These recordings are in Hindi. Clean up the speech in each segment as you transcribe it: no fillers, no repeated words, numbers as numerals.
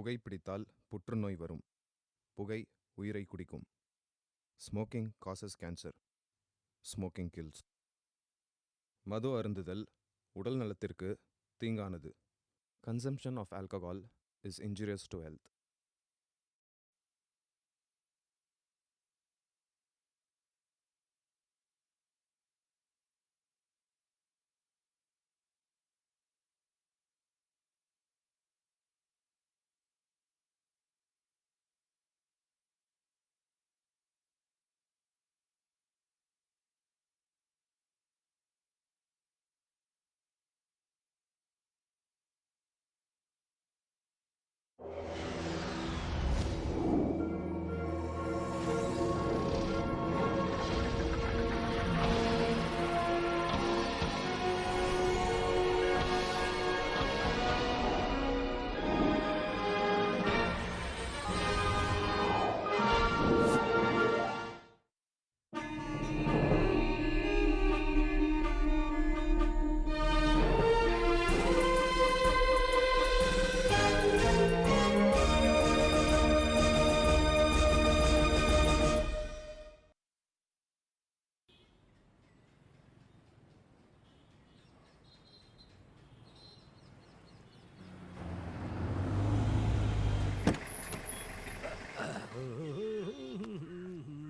புகை பிடித்தால் புற்றுநோய் வரும். புகை உயிரை குடிக்கும். Smoking causes cancer. Smoking kills. மது அருந்துதல் உடல் நலத்திற்கு தீங்கானது. Consumption of alcohol is injurious to health.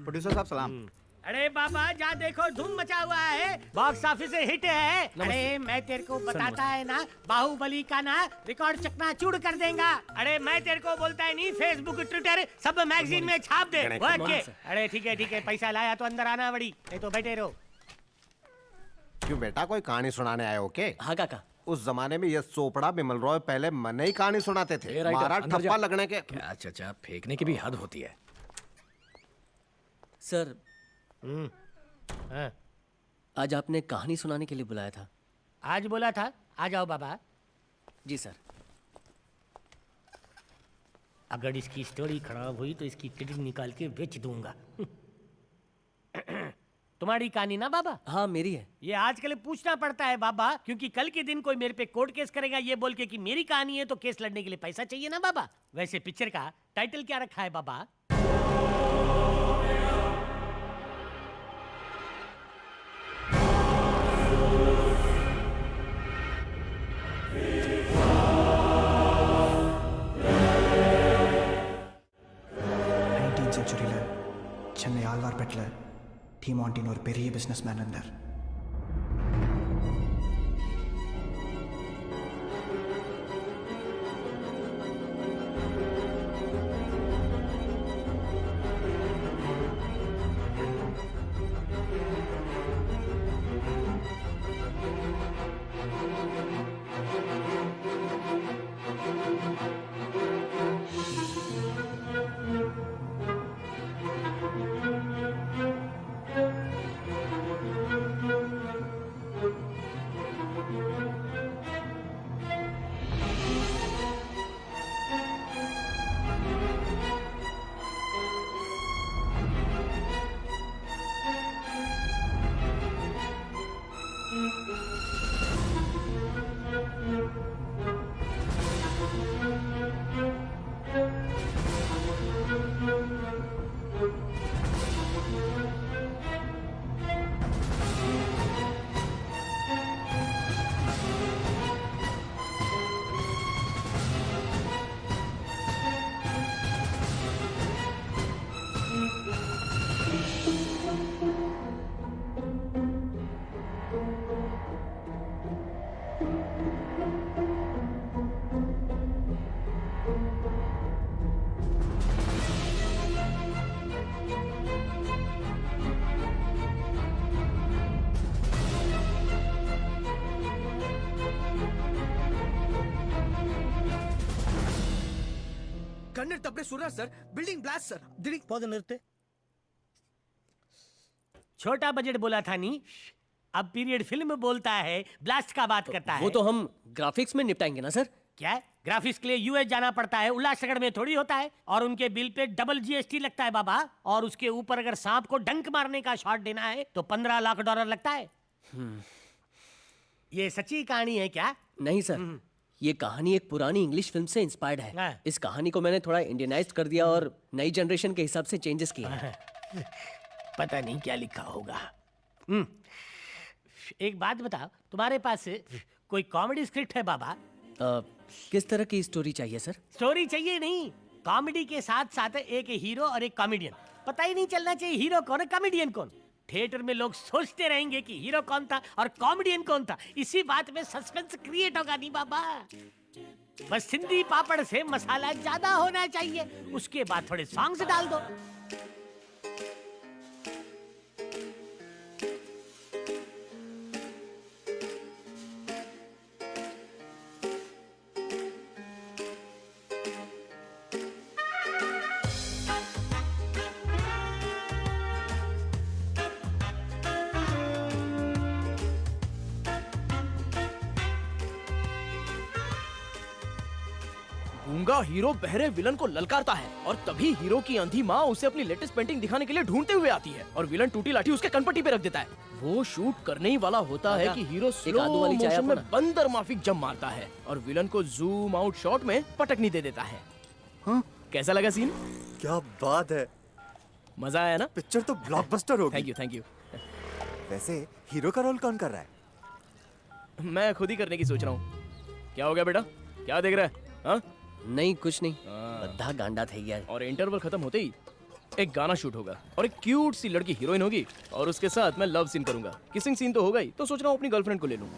Producer साहब सलाम। अरे बाबा जहाँ देखो धूम मचा हुआ है, बॉक्स ऑफिस से हिट है। अरे मैं तेरे को बताता है ना, बाहुबली का ना रिकॉर्ड चकनाचूर कर देगा। अरे मैं तेरे को बोलता है नहीं, फेसबुक ट्विटर सब मैगजीन में छाप दे। ओके अरे ठीक है पैसा लाया तो अंदर आना बड़ी, नहीं तो बैठे रहो। क्यों बेटा, कोई कहानी सुनाने आए हो के? हाँ काका। उस जमाने में यश चोपड़ा, बिमल रॉय पहले मन ही कहानी सुनाते थे। मारा ठप्पा लगने के। क्या चाचा, फेंकने की भी हद होती है। सर हाँ। आज आपने कहानी सुनाने के लिए बुलाया था। आज बोला था, आ जाओ बाबा। जी सर। अगर इसकी स्टोरी खराब हुई तो इसकी टिकट निकाल के बेच दूंगा। तुम्हारी कहानी ना बाबा? हाँ मेरी है। ये आजकल पूछना पड़ता है बाबा, क्योंकि कल के दिन कोई मेरे पे कोर्ट केस करेगा ये बोल के कि मेरी कहानी है, तो केस लड़ने के लिए पैसा चाहिए ना बाबा। वैसे पिक्चर का टाइटल क्या रखा है बाबा? செஞ்சுரியில் சென்னை ஆழ்வார்பேட்டில் டீமாண்டின்னு ஒரு பெரிய பிஸ்னஸ் மேன் இருந்தார். ಗಣ್ಯರ್ ತಪ್ಪೆ ಸುರ ಸರ್, ಬಿಲ್ಡಿಂग ब्लास्ट सर। दिल्ली पौधे निर्ते। छोटा बजट बोला था नहीं, अब पीरियड फिल्म बोलता है, ब्लास्ट का बात करता है। वो तो हम ग्राफिक्स में निपटाएंगे ना सर। क्या है? ग्राफिक्स के लिए यूएस जाना पड़ता है, उल्लासनगर में थोड़ी होता है। और उनके बिल पे डबल जीएसटी लगता है बाबा। और उसके ऊपर अगर सांप को डंक मारने का शॉट देना है तो $15 लाख लगता है। ये सच्ची कहानी है क्या? नहीं सर, ये कहानी एक पुरानी इंग्लिश फिल्म से इंस्पायर्ड है। हाँ। इस कहानी को मैंने थोड़ा इंडियनाइज कर दिया और नई जनरेशन के हिसाब से चेंजेस किए हैं। पता नहीं क्या लिखा होगा। एक बात बताओ, तुम्हारे पास कोई कॉमेडी स्क्रिप्ट है बाबा? किस तरह की स्टोरी चाहिए सर? स्टोरी चाहिए नहीं, कॉमेडी के साथ साथ एक हीरो और एक कॉमेडियन। पता ही नहीं चलना चाहिए हीरो कौन है कॉमेडियन कौन। थिएटर में लोग सोचते रहेंगे कि हीरो कौन था और कॉमेडियन कौन था। इसी बात में सस्पेंस क्रिएट होगा नहीं बाबा। बस सिंधी पापड़ से मसाला ज्यादा होना चाहिए, उसके बाद थोड़े सॉन्ग्स डाल दो। गूंगा हीरो बहरे विलन को ललकारता है और तभी हीरो की अंधी माँ उसे अपनी लेटेस्ट पेंटिंग दिखाने के लिए ढूंढते हुए आती है और विलन टूटी लाठी उसके कनपट्टी पे रख देता है। वो शूट करने ही वाला होता है कि हीरो स्लो आदू वाली चाय मोशन में अपना। बंदर माफिक जंप मारता है और विलन को जूम आउट शॉट में पटकनी दे देता है। हाँ? कैसा लगा सीन? क्या बात है, मजा आया ना? पिक्चर तो ब्लॉकबस्टर होगी। Thank you. वैसे हीरो का रोल कौन कर रहा है? मैं खुद ही करने की सोच रहा हूँ। क्या हो गया बेटा, क्या देख रहा है? हाँ? नहीं कुछ नहीं, बद्धा गांडा थे यार। और इंटरवल खत्म होते ही एक गाना शूट होगा और एक क्यूट सी लड़की हीरोइन होगी और उसके साथ मैं लव सीन करूंगा। किसिंग सीन तो होगा ही, तो सोच रहा हूँ अपनी गर्लफ्रेंड को ले लूं।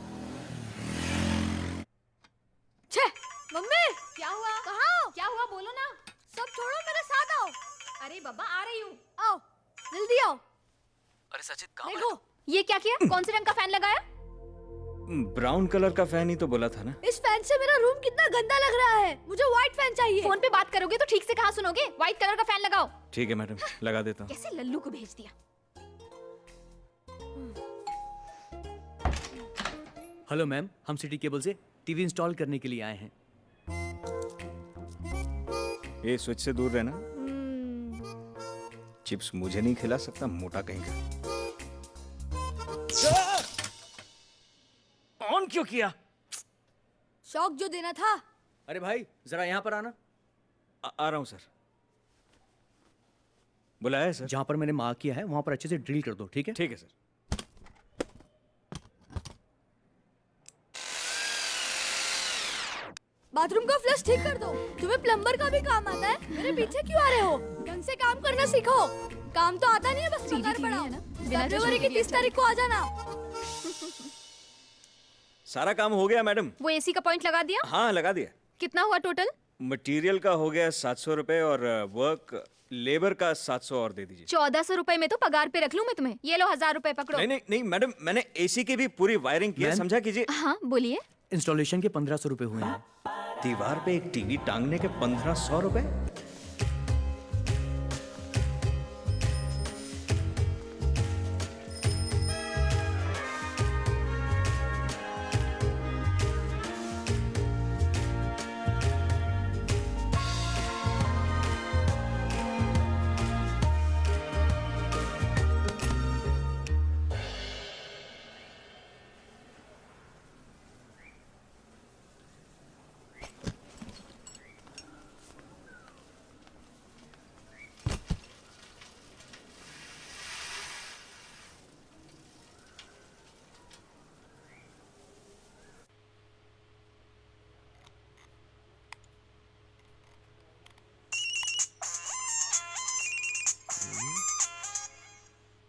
छे मम्मी क्या हुआ? कहाँ हो? क्या हुआ बोलो ना। सब छोड़ो मेरे साथ आओ। अरे बाबा आ रही हूँ, आओ जल्दी आओ। अरे सचित कहाँ देखो ये क्या किया? कौन से रंग का फैन लगाया? ब्राउन कलर का फैन ही तो बोला था ना। इस फैन से मेरा रूम कितना गंदा लग रहा है। मुझे व्हाइट फैन चाहिए। फोन पे बात करोगे तो ठीक से कहाँ सुनोगे? व्हाइट कलर का फैन लगाओ। ठीक है मैडम, लगा देता हूँ। कैसे लल्लू को भेज दिया। हेलो मैम, हम सिटी केबल से टीवी इंस्टॉल करने के लिए आए हैं। ये स्विच से दूर रहना। चिप्स मुझे नहीं खिला सकता, मोटा कहीं का। ऑन क्यों किया? शौक जो देना था। अरे भाई जरा यहाँ पर आना। आ रहा हूँ सर। बुलाया है सर? जहाँ पर मैंने मार्क किया है वहाँ पर अच्छे से ड्रिल कर दो, ठीक है? ठीक है सर। बाथरूम का फ्लश ठीक कर दो। तुम्हें प्लम्बर का भी काम आता है? मेरे पीछे क्यों आ रहे हो? ढंग से काम करना सीखो। काम तो आता नहीं है, बस पगार बढ़ाओ। फरवरी की 30 तारीख को आ जाना। सारा काम हो गया मैडम। वो एसी का पॉइंट लगा दिया? हाँ लगा दिया। कितना हुआ टोटल? मटेरियल का हो गया 700 रुपए और वर्क लेबर का 700 और दे दीजिए। 1400 रुपए में तो पगार पे रख लूं मैं तुम्हें। ये लो 1000 रुपए पकड़ो। नहीं नहीं नहीं मैडम, मैंने एसी की भी पूरी वायरिंग की है, मैम? समझा कीजिए। हाँ बोलिए। इंस्टॉलेशन के 1500 रुपए हुए हैं। दीवार पे एक टीवी टांगने के 1500 रुपए?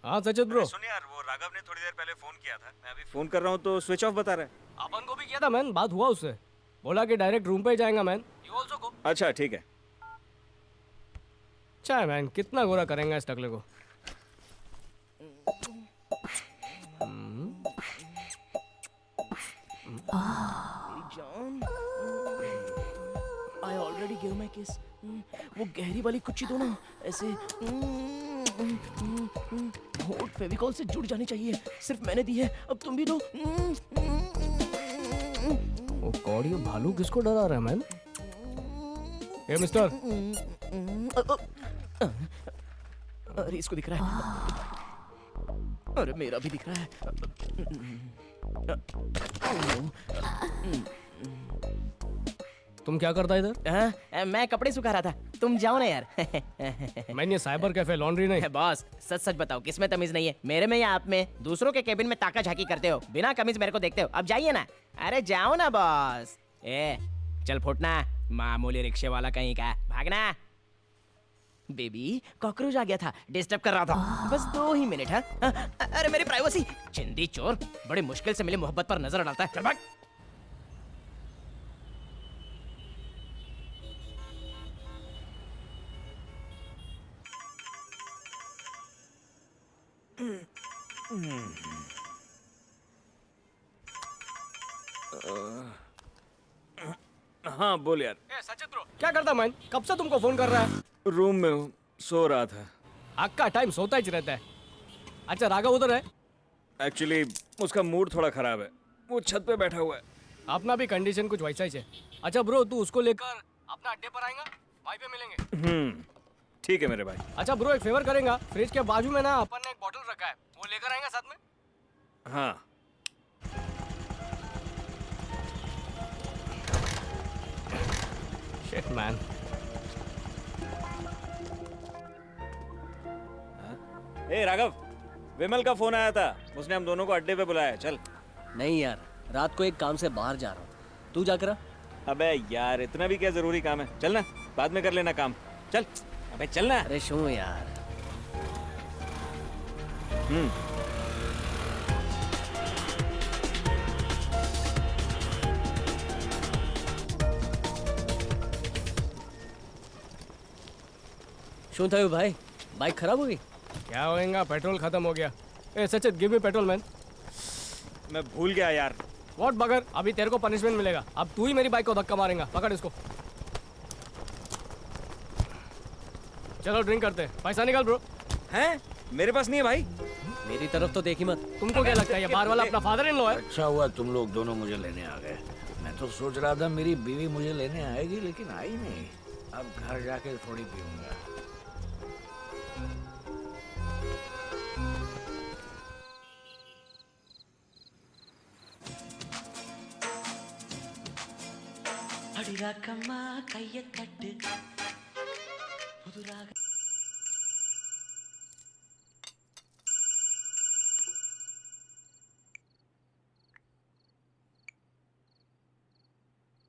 हाँ सचित ब्रो। सुनिए यार, वो राघव ने थोड़ी देर पहले फोन किया था। मैं अभी फोन कर रहा हूँ तो स्विच ऑफ बता रहा है। अपन को भी किया था मैन, बात हुआ उससे। बोला कि डायरेक्ट रूम पे ही जाएगा मैन। You also go. अच्छा ठीक है। अच्छा है मैन, कितना गोरा करेंगे इस टकले को। I already gave my kiss. वो गहरी वाली कुच्ची दो ना, ऐसे होठ फेविकॉल से जुड़ जानी चाहिए। सिर्फ मैंने दी है, अब तुम भी दो। वो कौड़ी भालू किसको डरा रहा है मैन? ए मिस्टर। अरे इसको दिख रहा है। अरे मेरा भी दिख रहा है। तुम क्या करता इधर? हाँ, मैं कपड़े सुखा रहा था। तुम जाओ ना यार। मैंने साइबर कैफे लॉन्ड्री नहीं। बॉस सच सच बताओ किसमें तमीज नहीं है, मेरे में या आप में? दूसरों के केबिन में ताका झाकी करते हो, बिना कमीज मेरे को देखते हो। अब जाइए ना। अरे जाओ ना बॉस। ए चल फुटना, मामूली रिक्शे वाला कहीं का, भागना। बेबी कॉकरोच आ गया था, डिस्टर्ब कर रहा था। बस 2 ही मिनट। हाँ अरे मेरी प्राइवेसी। चिंदी चोर, बड़ी मुश्किल से मिली मोहब्बत पर नजर डालता है। चल भाग। हाँ बोल यार। सचिन ब्रो क्या करता मैं? कब से तुमको फोन कर रहा है? रूम में हूँ, सो रहा था। आपका टाइम सोता ही रहता है। अच्छा राघव उधर है? एक्चुअली उसका मूड थोड़ा खराब है, वो छत पे बैठा हुआ है। अपना भी कंडीशन कुछ वैसा ही है। अच्छा ब्रो तू उसको लेकर अपना अड्डे पर आएगा, वहीं पे मिलेंगे। ठीक है मेरे भाई। अच्छा ब्रो एक फेवर करेगा, फ्रिज के बाजू में ना अपन ने एक बॉटल रखा है, वो लेकर आएगा साथ में। हाँ शिट मैन। ए राघव, विमल का फोन आया था, उसने हम दोनों को अड्डे पे बुलाया है। चल। नहीं यार, रात को एक काम से बाहर जा रहा हूँ, तू जाकर आ। अबे यार इतना भी क्या जरूरी काम है? चल ना, बाद में कर लेना काम। चल अबे चल ना। अरे शू यार। शू था भाई, बाइक खराब हो गई? क्या होएगा, पेट्रोल खत्म हो गया। ए Sachin give me petrol man. मैं भूल गया यार। व्हाट बगर, अभी तेरे को पनिशमेंट मिलेगा। अब तू ही मेरी बाइक को धक्का मारेगा, पकड़ इसको। चलो ड्रिंक करते हैं, पैसा निकाल ब्रो। हैं? मेरे पास नहीं है भाई। मेरी तरफ तो देखी मत। तुमको क्या लगता है ये बाहर वाला अपना फादर इन लॉ है? अच्छा हुआ तुम लोग दोनों मुझे लेने आ गए। मैं तो सोच रहा था मेरी बीवी मुझे लेने आएगी, लेकिन आई नहीं। अब घर जाके थोड़ी पीऊंगा।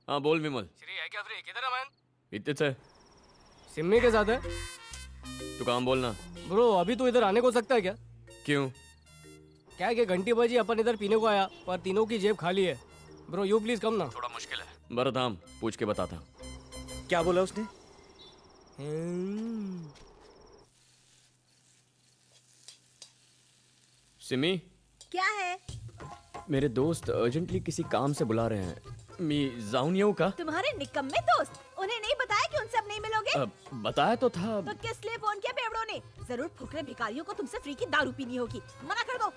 हाँ बोल विमल। श्री है क्या? फ्री किधर है मैन? इतने से सिम्मी के साथ है। तू काम बोलना। ब्रो अभी तो इधर आने को सकता है क्या? क्यों? क्या है कि घंटी बजी, अपन इधर पीने को आया, पर तीनों की जेब खाली है। ब्रो यू प्लीज कम ना। थोड़ा मुश्किल है। बरदाम पूछ के बताता। क्या बोला उसने? सिमी, क्या है? मेरे दोस्त अर्जेंटली किसी काम से बुला रहे हैं। मी जाऊं येऊ का? तुम्हारे निकम्मे दोस्त, उन्हें नहीं बताया कि उनसे अब नहीं मिलोगे? बताया तो था। तो किस लिए फोन किया बेवड़ों ने? जरूर फुकरे भिखारियों को तुमसे फ्री की दारू पीनी होगी, मना कर दो।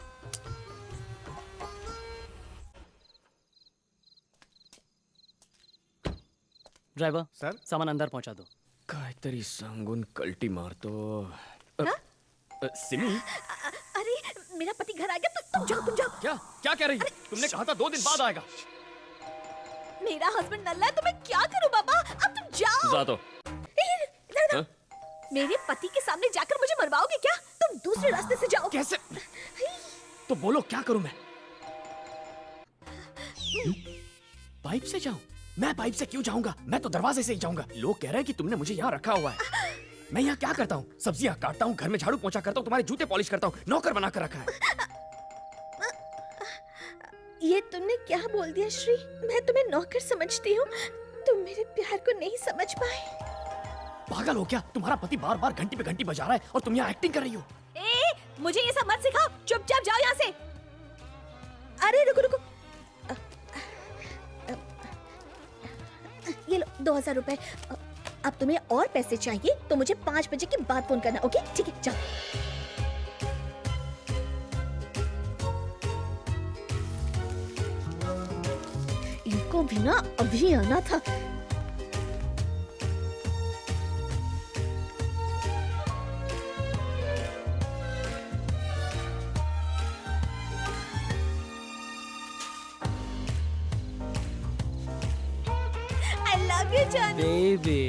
ड्राइवर सर सामान अंदर पहुंचा दो। काहीतरी सांगून कल्टी मारतो। सिमी, अरे मेरा पति घर आ गया, तुम जाओ, तुम जाओ। क्या क्या कह रही है? तुमने कहा था 2 दिन बाद आएगा। मेरा हस्बैंड नल्ला है तो मैं क्या करूं बाबा? अब तुम जाओ। जा तो। हाँ? मेरे पति के सामने जाकर मुझे मरवाओगे क्या? तुम दूसरे रास्ते से जाओ। कैसे? तो बोलो क्या करूं मैं? पाइप से जाऊं? मैं पाइप से क्यों जाऊंगा? मैं तो दरवाजे से ही जाऊंगा। लोग कह रहे हैं कि तुमने मुझे यहाँ रखा हुआ है। मैं यहाँ क्या करता हूँ? सब्जियाँ काटता हूँ, घर में झाड़ू पोंछा करता हूँ, तुम्हारे जूते पॉलिश करता हूँ, नौकर बना कर रखा है। ये तुमने क्या बोल दिया श्री? मैं तुम्हें नौकर समझती हूँ, तुम मेरे प्यार को नहीं समझ पाए। पागल हो क्या? तुम्हारा पति बार बार घंटी पे घंटी बजा रहा है और तुम यहाँ एक्टिंग कर रही हो। ए, मुझे ये सब मत सिखाओ, चुपचाप जाओ यहाँ से। अरे रुको रुको, ये लो 2000 रुपए। अब तुम्हें और पैसे चाहिए तो मुझे 5 बजे के बाद फोन करना, ओके? ठीक है, जाओ। इनको भी ना अभी आना था। आई लव यू जानू। बेबी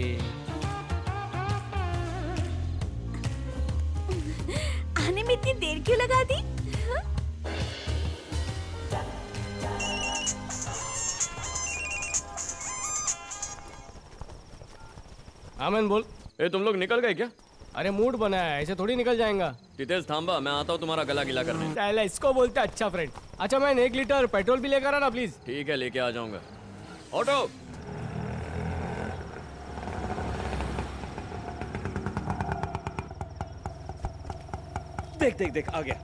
आने में इतनी देर क्यों लगा दी? आमन बोल। ए तुम लोग निकल गए क्या? अरे मूड बना है, ऐसे थोड़ी निकल जाएगा। तितेश थांबा, मैं आता हूँ तुम्हारा गला गिला करने। पहले इसको बोलते अच्छा फ्रेंड। अच्छा मैं 1 लीटर पेट्रोल भी लेकर आना प्लीज। ठीक है, लेके आ जाऊंगा। ऑटो। देख देख देख आ गया।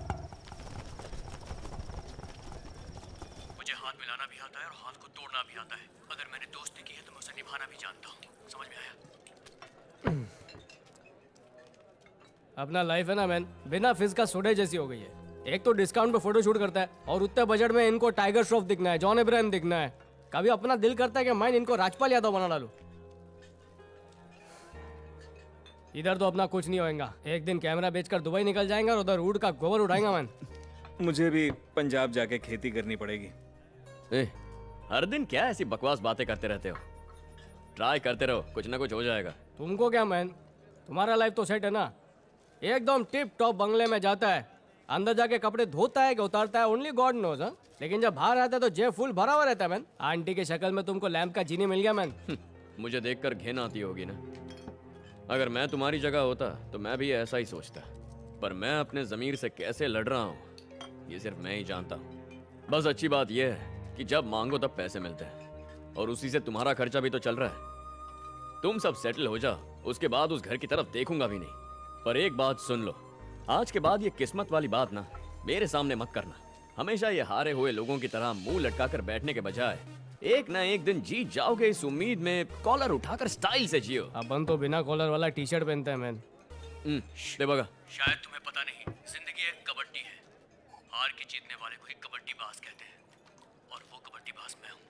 मुझे हाथ मिलाना भी आता है और हाथ को तोड़ना भी आता है। अगर मैंने दोस्ती की है तो मैं उसे निभाना भी जानता हूँ। समझ में आया? अपना लाइफ है ना मैन, बिना फिज का सोडे जैसी हो गई है। एक तो डिस्काउंट पे फोटो शूट करता है और उतने बजट में इनको टाइगर श्रॉफ दिखना है, जॉन अब्राहम दिखना है। कभी अपना दिल करता है कि मैं इनको राजपाल यादव बना डालूं। इधर तो अपना कुछ नहीं होएगा। एक दिन कैमरा बेचकर दुबई निकल जाएंगे और उधर ऊँट का गोबर उठाएंगा मैन। मुझे भी पंजाब जाके खेती करनी पड़ेगी। हर दिन क्या ऐसी बकवास बातें करते रहते हो? ट्राई करते रहो, कुछ ना कुछ हो जाएगा। तुमको क्या मैन, तुम्हारा लाइफ तो सेट है ना। एकदम टिप टॉप बंगले में जाता है, अंदर जाके कपड़े धोता है कि उतारता है ओनली गॉड नोज। लेकिन जब बाहर आता है तो जेब फुल भरा हुआ रहता है मैन। आंटी की शक्ल में तुमको लैंप का जीनी मिल गया मैन। मुझे देखकर घिन आती होगी ना। अगर मैं तुम्हारी जगह होता तो मैं भी ऐसा ही सोचता, पर मैं अपने जमीर से कैसे लड़ रहा हूँ ये सिर्फ मैं ही जानता हूँ। बस अच्छी बात यह है कि जब मांगो तब पैसे मिलते हैं और उसी से तुम्हारा खर्चा भी तो चल रहा है। तुम सब सेटल हो जाओ, उसके बाद उस घर की तरफ देखूंगा भी नहीं। पर एक बात सुन लो, आज के बाद ये किस्मत वाली बात ना मेरे सामने मत करना। हमेशा ये हारे हुए लोगों की तरह मुंह लटकाकर बैठने के बजाय एक ना एक दिन जीत जाओगे इस उम्मीद में कॉलर उठाकर स्टाइल से जियो। अपन तो बिना कॉलर वाला टी शर्ट पहनते हैं मैन। दे बगा। शायद तुम्हें पता नहीं, जिंदगी एक कबड्डी है। हार के जीतने वाले को ही कबड्डी बाज कहते हैं और वो कबड्डी बाज मैं हूँ।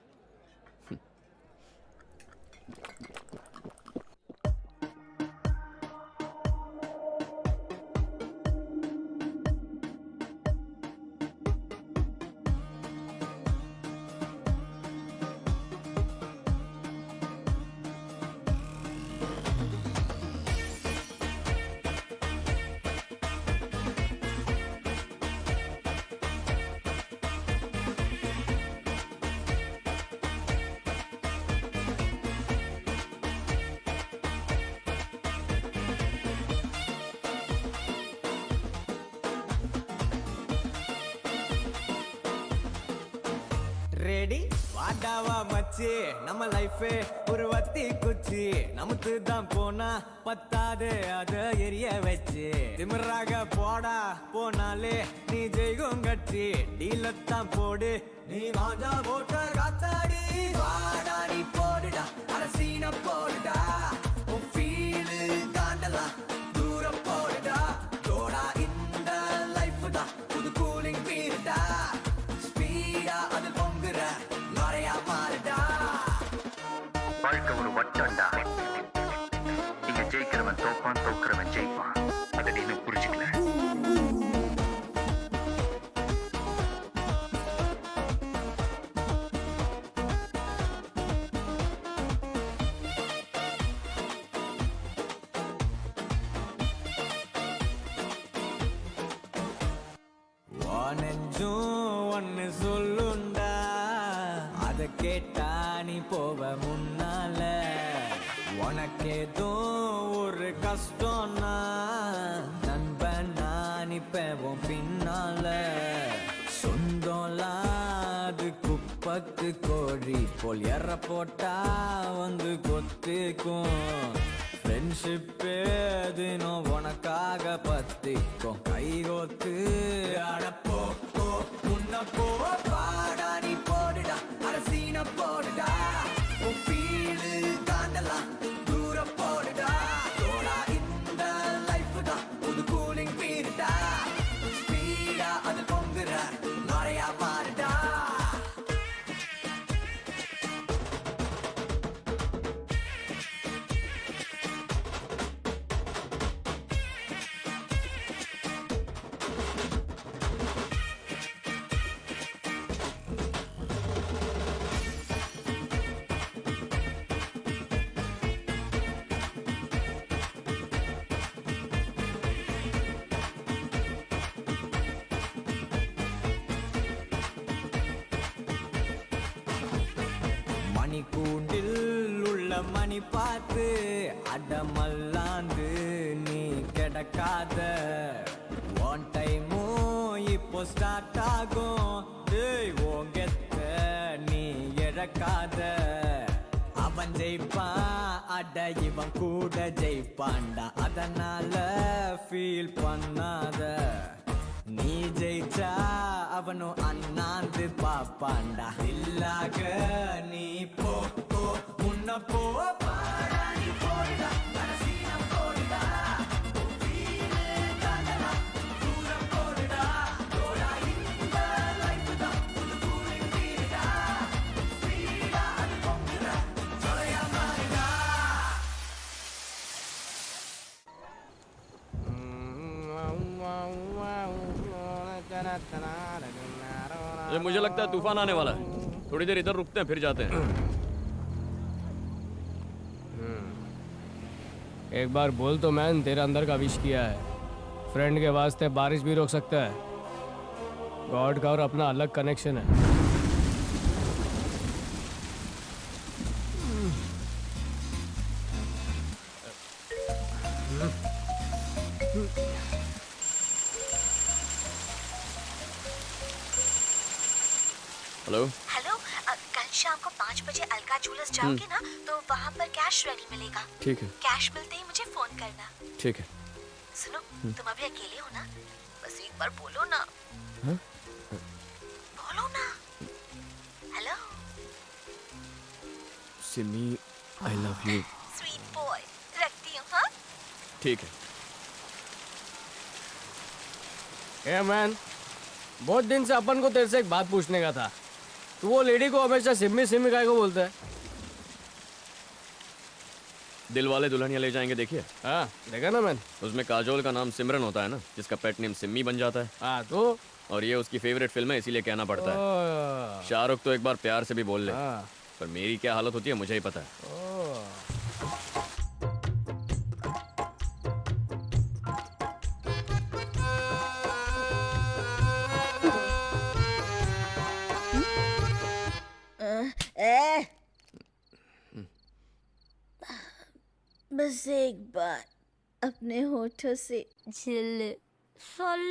ரெடி வாடாவா மச்சி, நம்ம லைஃப் ஒரு வத்தி குச்சி. நமக்கு தான் போனா பத்தாது அத எரிய வச்சு. திமிராக போடா போனாலே நீ ஜெயிக்கும் கட்சி. டீலத்தான் போடு நீ வாஜா போட்ட காத்தாடி. வாடா நீ போடுடா அரசீன போடுடா. உன் ஃபீலு தாண்டலாம் தூரம் போடுடா. ஜோடா இந்த லைஃப் தான் புது கூலிங் பீருடா. ஸ்பீடா அது பொங்குற நுரையா மாறுடா. வாழ்க்கை ஒரு வட்டம்டா. இங்க ஜெயிக்கிறவன் தோப்பான், தோக்குறவன் ஜெயிப்பான். அதை நீ இன்னும் புரிஞ்சுக்கல. நெஞ்சும் ஒன்னு சொல்லுண்டா, அத கேட்டா நீ போவ முன்னால. உனக்கேதோ ஒரு கஷ்டம்னா நண்பன் நான் இப்பவும் பின்னால. சொந்தம்லாம் அது குப்பத்து கோழி போல் எற போட்டா வந்து கொத்திக்கும். ஃப்ரெண்ட்ஷிப் தினம் உனக்காக பத்திக்கும். கைகோத்து அடப்போ முன்ன போ. பாடா நீ போடுடா அரசீன போடுடா. உன் ஃபீலு தாண்டலாம் தூரம் போடுடா. ஜோடா இந்த லைஃப் தான் புது கூலிங் பீருடா. ஸ்பீடா அது பொங்குற நுரையா மாறுடா. மணி பார்த்து அடமல்லாந்து நீ கிடக்காத ஒன் டைமும் இப்போ ஸ்டார்ட் ஆகும் டேய் ஓங்கெத்த நீ இழக்காத அவன் ஜெயிப்பான் அட இவன் கூட ஜெயிப்பான்டா அதனால ஃபீல் பண்ணாத நீ ஜெயிச்சா அவனும் அண்ணாந்து பாப்பான்டா இல்லாக நீ போ போ முன்ன போ பாடா நீ போயிடா மனசீன போயிடா வீணே தாண்டலா தூரம் போடுடா தோடா இந்த லைஃப் தான் புது கூலிங் வீடா ஸ்பீடா அது பொங்குடா சொலையா மாறிடா मुझे लगता है तूफान आने वाला है थोड़ी देर इधर रुकते हैं फिर जाते हैं एक बार बोल तो मैन तेरे अंदर का विश किया है फ्रेंड के वास्ते बारिश भी रोक सकता है गॉड का और अपना अलग कनेक्शन है हेलो हेलो कल शाम को 5 बजे अलका ज्वेलर्स जाओगे ना तो वहाँ पर कैश रेडी मिलेगा ठीक है कैश मिलते ही मुझे फोन करना ठीक है सुनो तुम अभी अकेले हो ना बस एक बार बोलो ना हाँ? बोलो ना hello Simi I love you sweet boy रखती हूँ हाँ ठीक है ए मैन बहुत दिन से अपन को तेरे से एक बात पूछने का था तू वो लेडी को हमेशा सिम्मी सिम्मी काय को बोलता है दिल वाले दुल्हनिया ले जाएंगे देखिए हाँ देखा ना मैन उसमें काजोल का नाम सिमरन होता है ना जिसका पेट नेम सिम्मी बन जाता है हाँ तो और ये उसकी फेवरेट फिल्म है इसीलिए कहना पड़ता है शाहरुख तो एक बार प्यार से भी बोल ले पर मेरी क्या हालत होती है मुझे ही पता है बस एक बार अपने होठों से जिल सोल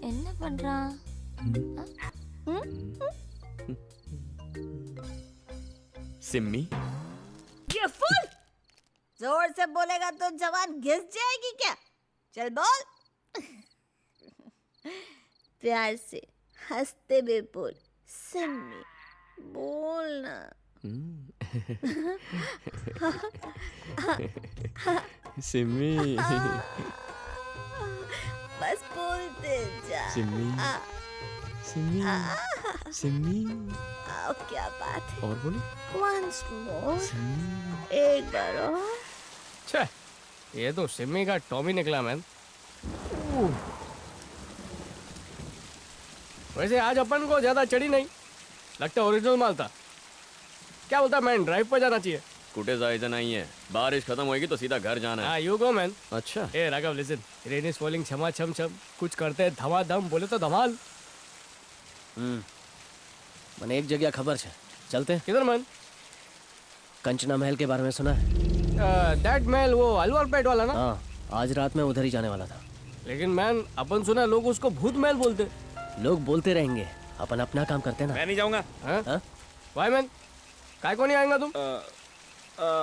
என்ன பண்றான் सिम्मी ये फुल जोर से बोलेगा तो जवान घिस जाएगी क्या चल बोल प्यार से हंसते हुए बोल सिम्मी बोल ना सिम्मी बस बोलते जा सिम्मी सिम्मी सिम्मी आओ क्या बात है और बोली वंस मोर एक बार और छे ये तो सिम्मी का टॉमी निकला मैन वैसे आज अपन को ज्यादा चढ़ी नहीं लगता ओरिजिनल माल था क्या बोलता मैन ड्राइव पर जाना चाहिए कुटे जायजा नहीं है बारिश खत्म होगी तो सीधा घर जाना है यू गो मैन अच्छा ए Raghav listen rain is falling छमा छम छम कुछ करते हैं धमाधम बोले तो धमाल मैंने एक जगह खबर है चलते हैं किधर मैन कंचना महल के बारे में सुना है दैट महल वो अलवर पेट वाला ना हाँ आज रात में उधर ही जाने वाला था लेकिन मैन अपन सुना लोग उसको भूत महल बोलते लोग बोलते रहेंगे अपन अपना काम करते हैं ना मैं नहीं जाऊंगा वाई मैन काय को नहीं आएगा तुम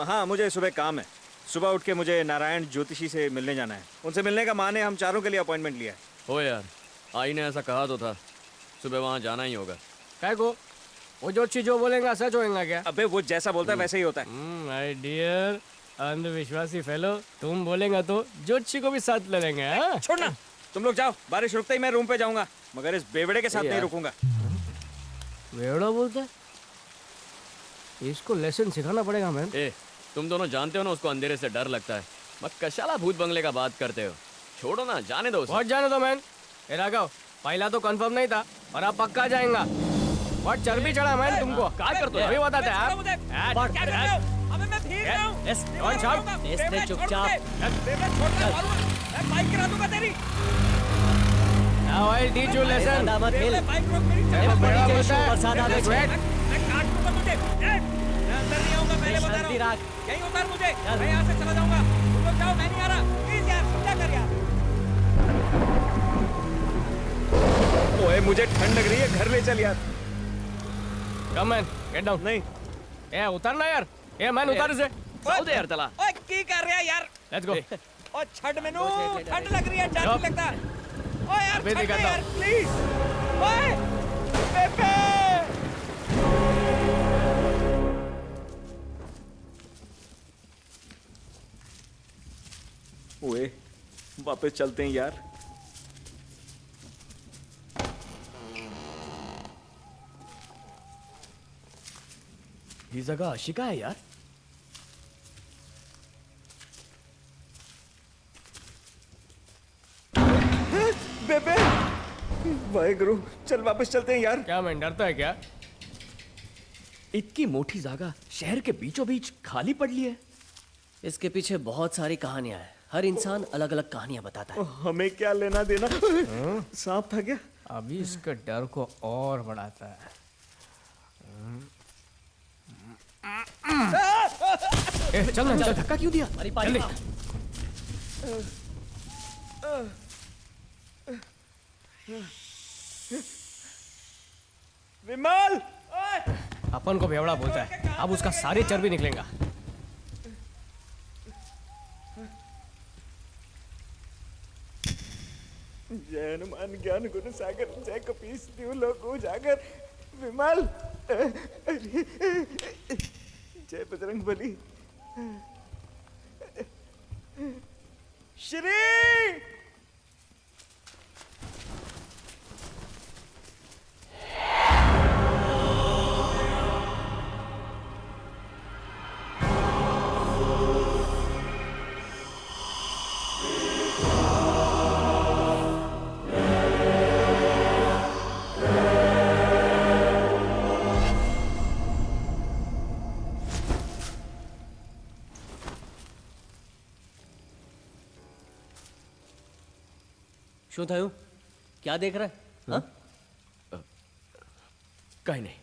हाँ मुझे सुबह काम है सुबह उठ के मुझे नारायण ज्योतिषी से मिलने जाना है उनसे मिलने का माने हम चारों के लिए अपॉइंटमेंट लिया है हो यार आई ने ऐसा कहा तो था सुबह वहाँ जाना ही होगा काय को वो ज्योतिषी जो बोलेगा सच होएगा क्या अबे वो जैसा बोलता है वैसे ही होता है माय डियर अंधविश्वासी फेलो तुम बोलेगा तो ज्योतिषी को भी साथ ले लेंगे छोड़ना तुम लोग जाओ बारिश रुकते ही मैं रूम पे जाऊंगा मगर इस बेवड़े के साथ नहीं रुकूंगा बेवड़ा बोलता है इसको लेसन सिखाना पड़ेगा मैन ए तुम दोनों जानते हो ना उसको अंधेरे से डर लगता है मत कशाला भूत बंगले का बात करते हो छोड़ो ना जाने दो बहुत जाने दो मैन ए राघव पहला तो कंफर्म नहीं था और अब पक्का जाएगा बहुत चर्बी चढ़ा मैन तुमको क्या करते हो अभी बताते हैं आप चुपचाप बाइक गिरा दूंगा तेरी Now I'll teach you lesson. मत खेल बड़ा होता है बरसात आ गई मैं काट दूंगा तुझे मैं अंदर नहीं आऊंगा पहले बता शांति रहा रख। हूँ यहीं उतार मुझे चल। मैं यहाँ से चला जाऊंगा तुम लोग जाओ मैं नहीं आ रहा प्लीज यार समझा कर यार ओए मुझे ठंड लग रही है घर ले चल यार कम मैन गेट डाउन नहीं ए उतरना यार ए मैन उतार इसे जाओ दे यार चला ओए की कर रहा है यार लेट्स गो ओ छड़ मेनू ठंड लग रही है डर नहीं लगता ओ यार अबे छड़ दे दिखाता यार प्लीज ओए बेबे ओए वापस चलते हैं यार ये जगह आशिका है यार बेबे वाहेगुरु चल वापस चलते हैं यार क्या मैन डरता है क्या इतनी मोटी जगह शहर के बीचों बीच खाली पड़ी है। इसके पीछे बहुत सारी कहानियां हैं। हर इंसान अलग अलग कहानियां बताता है। हमें क्या लेना देना सांप था क्या अभी इसका डर को और बढ़ाता है ए, चल ना चल धक्का क्यों दिया? अरे पानी विमल अपन को बेवड़ा बोलता है अब उसका सारी चर्बी निकलेगा जय हनुमान ज्ञान गुण सागर जय कपीस तिहु लोक उजागर विमल जय बजरंग बली श्री શું થયું क्या देख रहा है हाँ? कहीं नहीं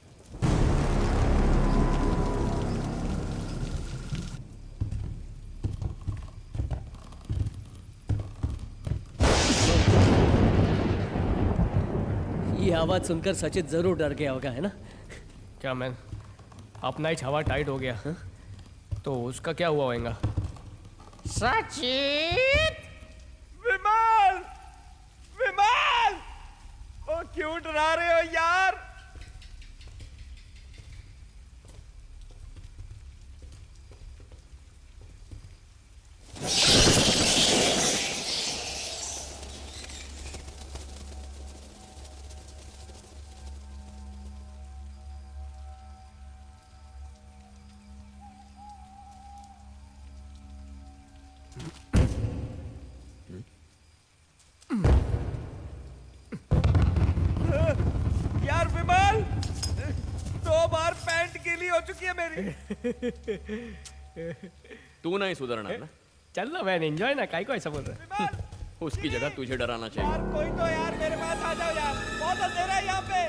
ये आवाज सुनकर सचित जरूर डर गया होगा है ना क्या मैन अपना ही हवा टाइट हो गया तो उसका क्या हुआ होगा सचित विमल विमल ओ क्यों डरा रहे हो यार यार विमल 2 बार पैंट गीली हो चुकी है मेरी तू नहीं सुधरना ना चल ना मैन एंजॉय ना काय को ऐसा बोल रहा है उसकी जगह तुझे डराना चाहिए यार कोई तो यार मेरे पास आ जाओ यार बहुत अंधेरा है यहाँ पे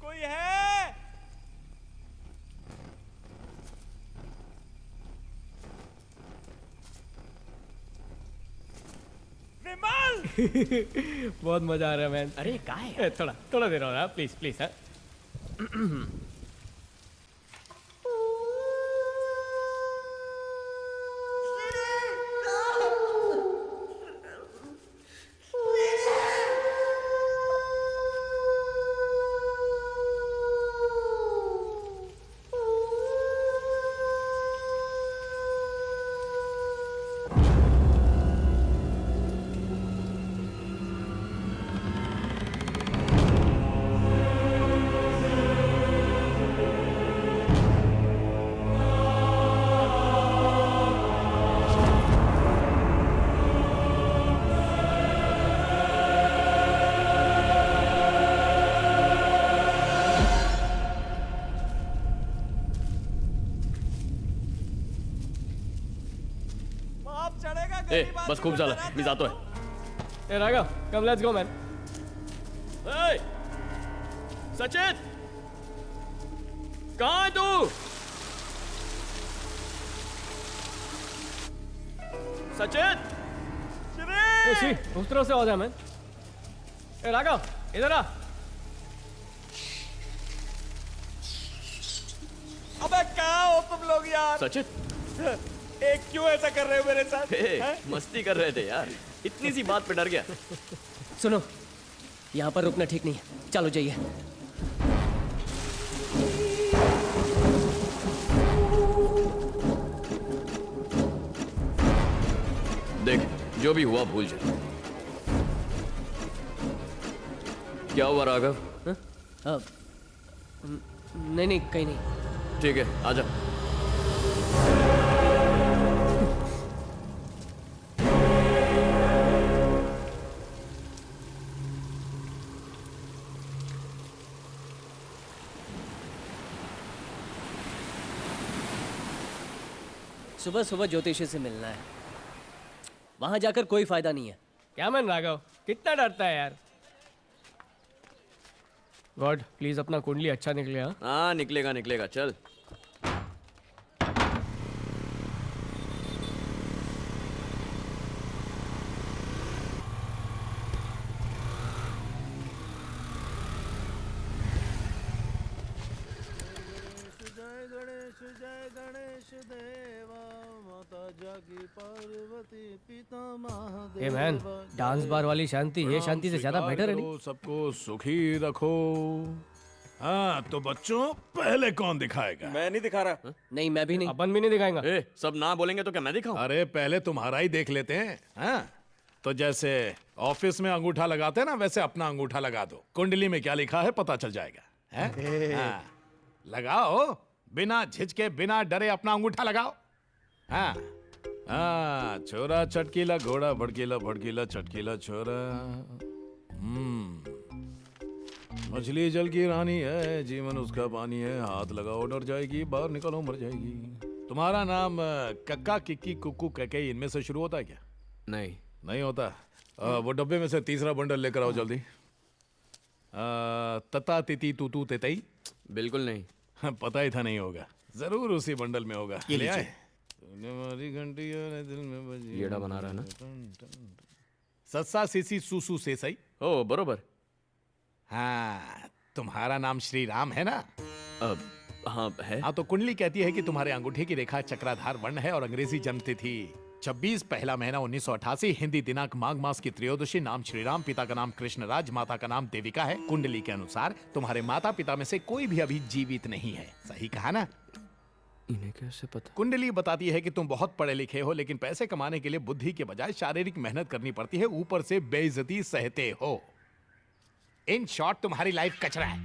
कोई है विमल बहुत मजा आ रहा है मैन अरे का है थोड़ा थोड़ा देर और प्लीज प्लीज हाँ ए बस खूप झालं, मी जातोय. ए Raghav, come let's go man. ए सचिन, कहाँ है तू? सचिन, ए सी, उस तरफ से आ जा मैन. ए राघव, इधर आ. अबे क्या हो तुम लोग यार? सचिन, एक क्यों ऐसा कर रहे हो मेरे साथ? ए, मस्ती कर रहे थे यार, इतनी सी बात पे डर गया. सुनो, यहाँ पर रुकना ठीक नहीं है. चलो जाइए. देख, जो भी हुआ भूल जा. क्या हुआ राघव? नहीं, कहीं नहीं. ठीक है, आजा. सुबह सुबह ज्योतिषी से मिलना है. वहां जाकर कोई फायदा नहीं है. क्या मैन राघव, कितना डरता है यार. गॉड प्लीज अपना कुंडली अच्छा निकले. हाँ निकलेगा निकलेगा, चल. ए मैन, डांस बार वाली शांति ये शांति से ज्यादा बेटर है नहीं? सबको सुखी रखो. हाँ तो बच्चों, पहले कौन दिखाएगा? मैं नहीं दिखा रहा. नहीं, मैं भी नहीं. अपन भी नहीं दिखाएंगा. ए, सब ना बोलेंगे तो क्या मैं दिखाऊं? अरे पहले तुम्हारा ही देख लेते हैं. हाँ तो जैसे ऑफिस में अंगूठा लगाते हैं ना, वैसे अपना अंगूठा लगा दो. कुंडली में क्या लिखा है पता चल जाएगा. हाँ, लगाओ, बिना झिझके बिना डरे अपना अंगूठा लगाओ. हाँ हाँ, छोरा चटकीला, घोड़ा भड़कीला, भड़कीला चटकीला छोरा. मछली जल की रानी है, जीवन उसका पानी है. हाथ लगाओ डर जाएगी, बाहर निकलो मर जाएगी. तुम्हारा नाम कक्का, किक्की, कुक्कू, कके इनमें से शुरू होता है क्या? नहीं होता. वो डब्बे में से तीसरा बंडल लेकर आओ जल्दी. तता तिती तूतू तेतई. बिल्कुल नहीं. पता ही था नहीं होगा. जरूर उसी बंडल में होगा. ले आए. हमारी घंटी दिल में बजी. येड़ा बना रहा है ना. सस्सा सीसी सूसू से सही. ओ बरोबर. हाँ, तुम्हारा नाम श्री राम है ना? हाँ है. हाँ तो कुंडली कहती है कि तुम्हारे अंगूठे की रेखा चक्राधार वर्ण है और अंग्रेजी जन्मतिथि 26 पहला महीना 1988, हिंदी दिनांक माघ मास की त्रयोदशी. नाम श्री राम, पिता का नाम कृष्णराज, माता का नाम देविका है. कुंडली के अनुसार तुम्हारे माता पिता में से कोई भी अभी जीवित नहीं है. सही कहा ना? इन्हें कैसे पता? कुंडली बताती है कि तुम बहुत पढ़े लिखे हो, लेकिन पैसे कमाने के लिए बुद्धि के बजाय शारीरिक मेहनत करनी पड़ती है. ऊपर से बेइज्जती सहते हो. इन शॉर्ट तुम्हारी लाइफ कचरा है.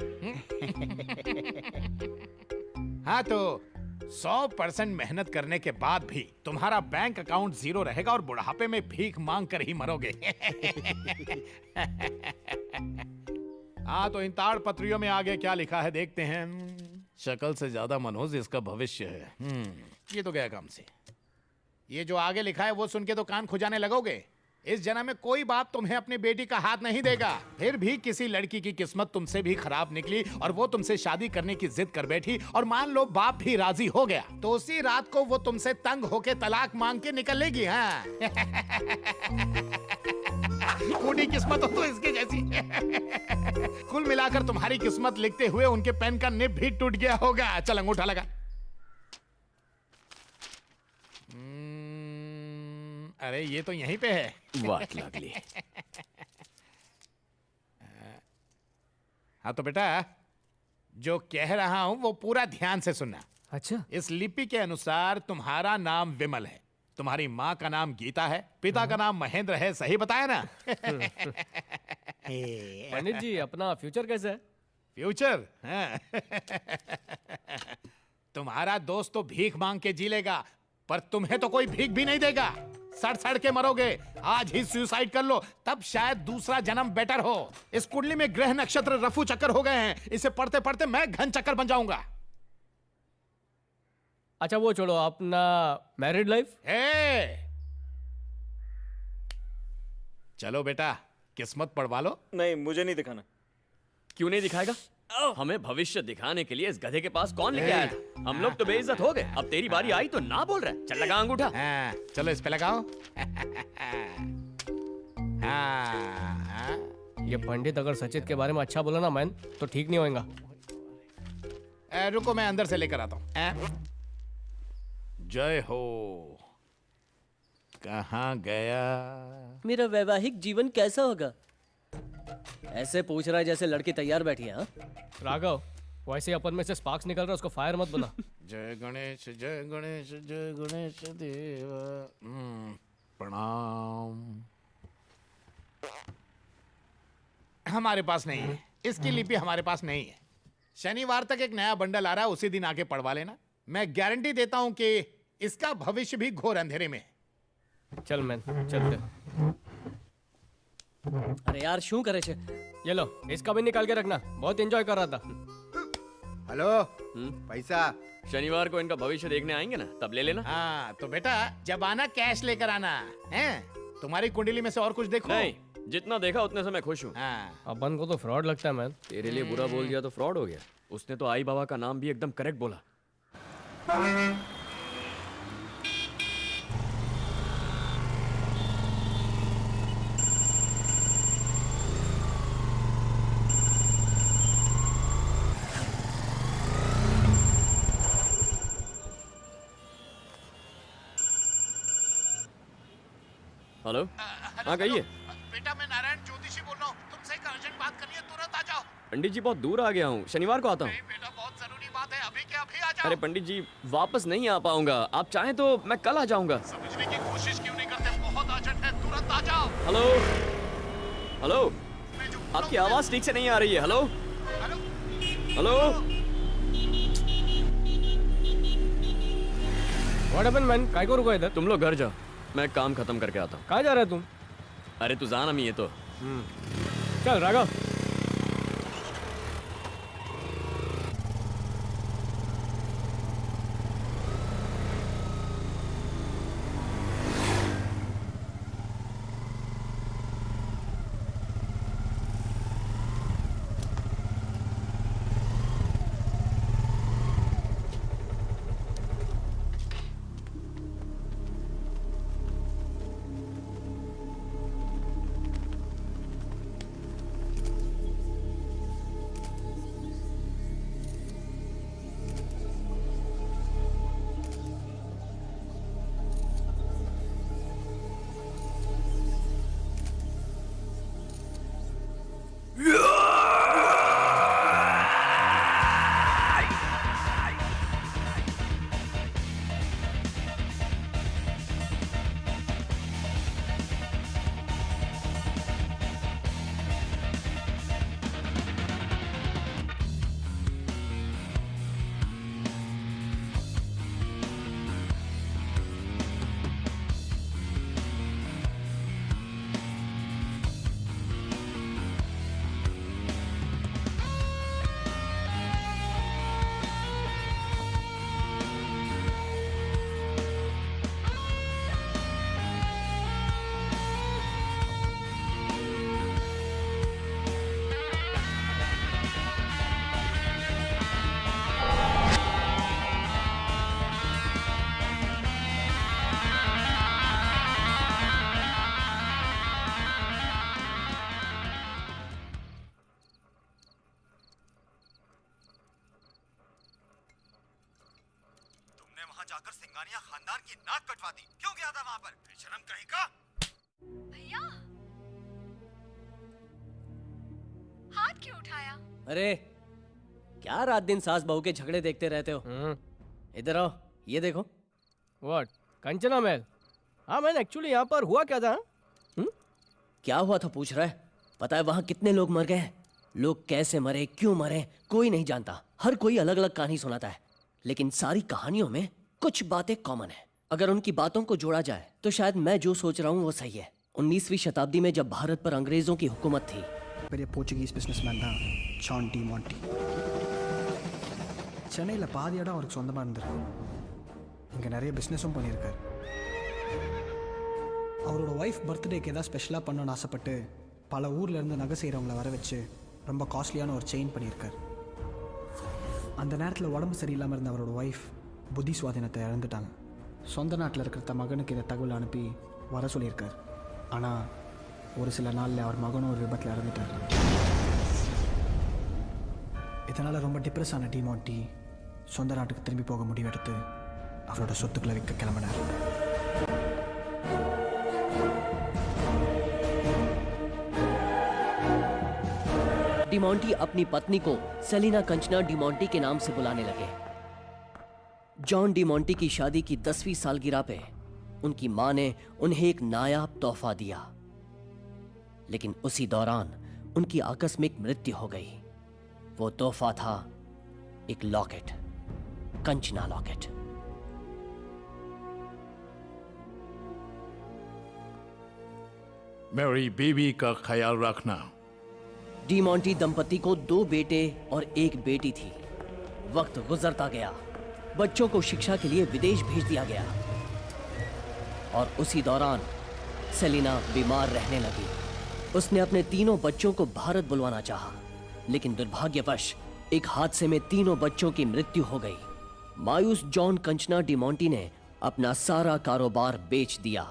हाँ तो 100% मेहनत करने के बाद भी तुम्हारा बैंक अकाउंट जीरो रहेगा और बुढ़ापे में भीख मांग कर ही मरोगे. हाँ तो इन ताड़ पत्रियों में आगे क्या लिखा है देखते हैं. शक्ल से ज्यादा मनोज इसका भविष्य है. ये तो गया काम से. ये जो आगे लिखा है वो सुन के तो कान खुजाने लगोगे. इस जन्म में कोई बाप तुम्हें अपनी बेटी का हाथ नहीं देगा. फिर भी किसी लड़की की किस्मत तुमसे भी खराब निकली और वो तुमसे शादी करने की जिद कर बैठी और मान लो बाप भी राजी हो गया, तो उसी रात को वो तुमसे तंग होके तलाक मांग के निकल लेगी. हाँ बूढ़ी किस्मत हो तो इसकी जैसी. कुल मिलाकर तुम्हारी किस्मत लिखते हुए उनके पेन का निब भी टूट गया होगा. चल अंगूठा लगा. अरे ये तो यहीं पे है. वाट लागली. हाँ तो बेटा जो कह रहा हूं वो पूरा ध्यान से सुनना. अच्छा. इस लिपि के अनुसार तुम्हारा नाम विमल है, तुम्हारी माँ का नाम गीता है, पिता का नाम महेंद्र है. सही बताया ना? पंडित जी अपना फ्यूचर कैसा है? फ्यूचर? तुम्हारा दोस्त तो भीख मांग के जी लेगा, पर तुम्हें तो कोई भीख भी नहीं देगा. सड़ सड़ के मरोगे. आज ही सुसाइड कर लो, तब शायद दूसरा जन्म बेटर हो. इस कुंडली में ग्रह नक्षत्र रफू चक्कर हो गए हैं. इसे पढ़ते पढ़ते मैं घन चक्कर बन जाऊंगा. अच्छा वो छोड़ो, अपना मैरिड लाइफ? चलो बेटा किस्मत पड़वा लो। नहीं मुझे नहीं दिखाना। क्यों नहीं दिखाएगा? हमें भविष्य दिखाने के लिए इस गधे के पास कौन लेके आया था? हम लोग तो बेइज्जत हो गए। अब तेरी बारी आई तो ना बोल रहा है। चल लगा अंगूठा। चलो इस पे लगाओ। ये पंडित अगर सचित के बारे में अच्छा बोला ना मैन तो ठीक नहीं होएगा। रुको मैं अंदर से लेकर आता हूँ। जय हो। कहाँ गया? मेरा वैवाहिक जीवन कैसा होगा? ऐसे पूछ रहा है जैसे लड़की तैयार बैठी है। राघव वैसे अपन में से स्पार्क्स निकल रहा है, उसको फायर मत बना। जय गणेश जय गणेश जय गणेश देव। प्रणाम। हमारे पास नहीं है, इसकी लिपि हमारे पास नहीं है। शनिवार तक एक नया बंडल आ रहा है, उसी दिन आके पढ़वा लेना। मैं गारंटी देता हूं कि इसका भविष्य भी घोर अंधेरे में है। चल मैन चलते। अरे यार शू करे छे? ये लो इसका भी निकाल के रखना, बहुत एंजॉय कर रहा था। हेलो पैसा? शनिवार को इनका भविष्य देखने आएंगे ना, तब ले लेना। हाँ तो बेटा जब आना कैश लेकर आना है। तुम्हारी कुंडली में से और कुछ देखो। नहीं, जितना देखा उतने से मैं खुश हूँ। अपन को तो फ्रॉड लगता है मैन। तेरे लिए बुरा बोल दिया तो फ्रॉड हो गया। उसने तो आई बाबा का नाम भी एकदम करेक्ट बोला। हेलो हाँ कहिए। बेटा मैं नारायण ज्योतिषी बोल रहा हूँ, तुमसे एक अर्जेंट बात करनी है, तुरंत आ जाओ। पंडित जी बहुत दूर आ गया हूँ, शनिवार को आता हूँ। बेटा बहुत जरूरी बात है, अभी के अभी आ जाओ। अरे पंडित जी वापस नहीं आ पाऊंगा, आप चाहें तो मैं कल आ जाऊंगा। समझने की कोशिश क्यों नहीं करते? बहुत अर्जेंट है, तुरंत आ जाओ। हेलो हेलो आपकी आवाज ठीक से नहीं आ रही है। Hello hello what happened man? काय को रुको इधर? तुम लोग घर जाओ, मैं काम खत्म करके आता हूँ। कहाँ जा रहा है तुम? अरे तू जाना नहीं है तो चल राघव। जाकर सिंगानिया खानदान की नाक कटवा दी। क्यों गया था वहां पर? शर्म कहीं का? भैया हाथ क्यों उठाया? अरे क्या रात दिन सास बहू के झगड़े देखते रहते हो? इधर आओ, ये देखो। व्हाट? कंचना महल? हाँ मैन एक्चुअली यहाँ पर हुआ क्या था? क्या हुआ था पूछ रहा है? पता है वहाँ कितने लोग मर गए? लोग कैसे मरे, क्यों मरे, कोई नहीं जानता। हर कोई अलग अलग कहानी सुनाता है, लेकिन सारी कहानियों में कुछ बातें कॉमन है। अगर उनकी बातों को जोड़ा जाए तो शायद मैं जो सोच रहा हूँ वो सही है। 19वीं शताब्दी में जब भारत पर अंग्रेजों की हुकूमत थी, பெரிய போர்ச்சுகீஸ் பிஸ்னஸ்மேன் தான் ஜான் டி மாண்டி. சென்னையில் பாதி இடம் அவருக்கு சொந்தமாக இருந்திருக்கு. இங்கே நிறைய பிஸ்னஸும் பண்ணியிருக்காரு. அவரோட ஒய்ஃப் பர்த்டேக்கு ஏதாவது ஸ்பெஷலாக பண்ணணும்னு ஆசைப்பட்டு பல ஊர்ல இருந்து நகை செய்கிறவங்கள வர வச்சு ரொம்ப காஸ்ட்லியான ஒரு செயின் பண்ணியிருக்கார். அந்த நேரத்தில் உடம்பு சரியில்லாமல் இருந்த அவரோட ஒய்ஃப் புத்தி சுவாதீனத்தை இழந்துட்டாங்க. சொந்த நாட்டில் இருக்கிற மகனுக்கு இந்த தகவல் அனுப்பி வர சொல்லியிருக்கார். ஆனால் ஒரு சில நாளில் அவர் மகனும் ஒரு விபத்தில் இறந்துட்டார். இதனால் ரொம்ப டிப்ரெஸ் ஆன டிமாண்டி சொந்த நாட்டுக்கு திரும்பி போக முடிவெடுத்து அவரோட சொத்துக்களை விற்க கிளம்பினார். डिमोंटी अपनी पत्नी को सेलिना कंचना डिमोंटी के नाम से बुलाने लगे। जॉन डिमोंटी की शादी की 10वीं सालगिरह पे उनकी मां ने उन्हें एक नायाब तोहफा दिया, लेकिन उसी दौरान उनकी आकस्मिक मृत्यु हो गई। वो तोहफा था एक लॉकेट, कंचना लॉकेट। मेरी बीवी का ख्याल रखना। डिमोंटी दंपति को 2 बेटे और 1 बेटी थी। वक्त गुजरता गया, बच्चों को शिक्षा के लिए विदेश भेज दिया गया और उसी दौरान सेलिना बीमार रहने लगी। उसने अपने तीनों बच्चों को भारत बुलवाना चाहा, लेकिन दुर्भाग्यवश एक हादसे में तीनों बच्चों की मृत्यु हो गई। मायूस जॉन कंचना डिमोंटी ने अपना सारा कारोबार बेच दिया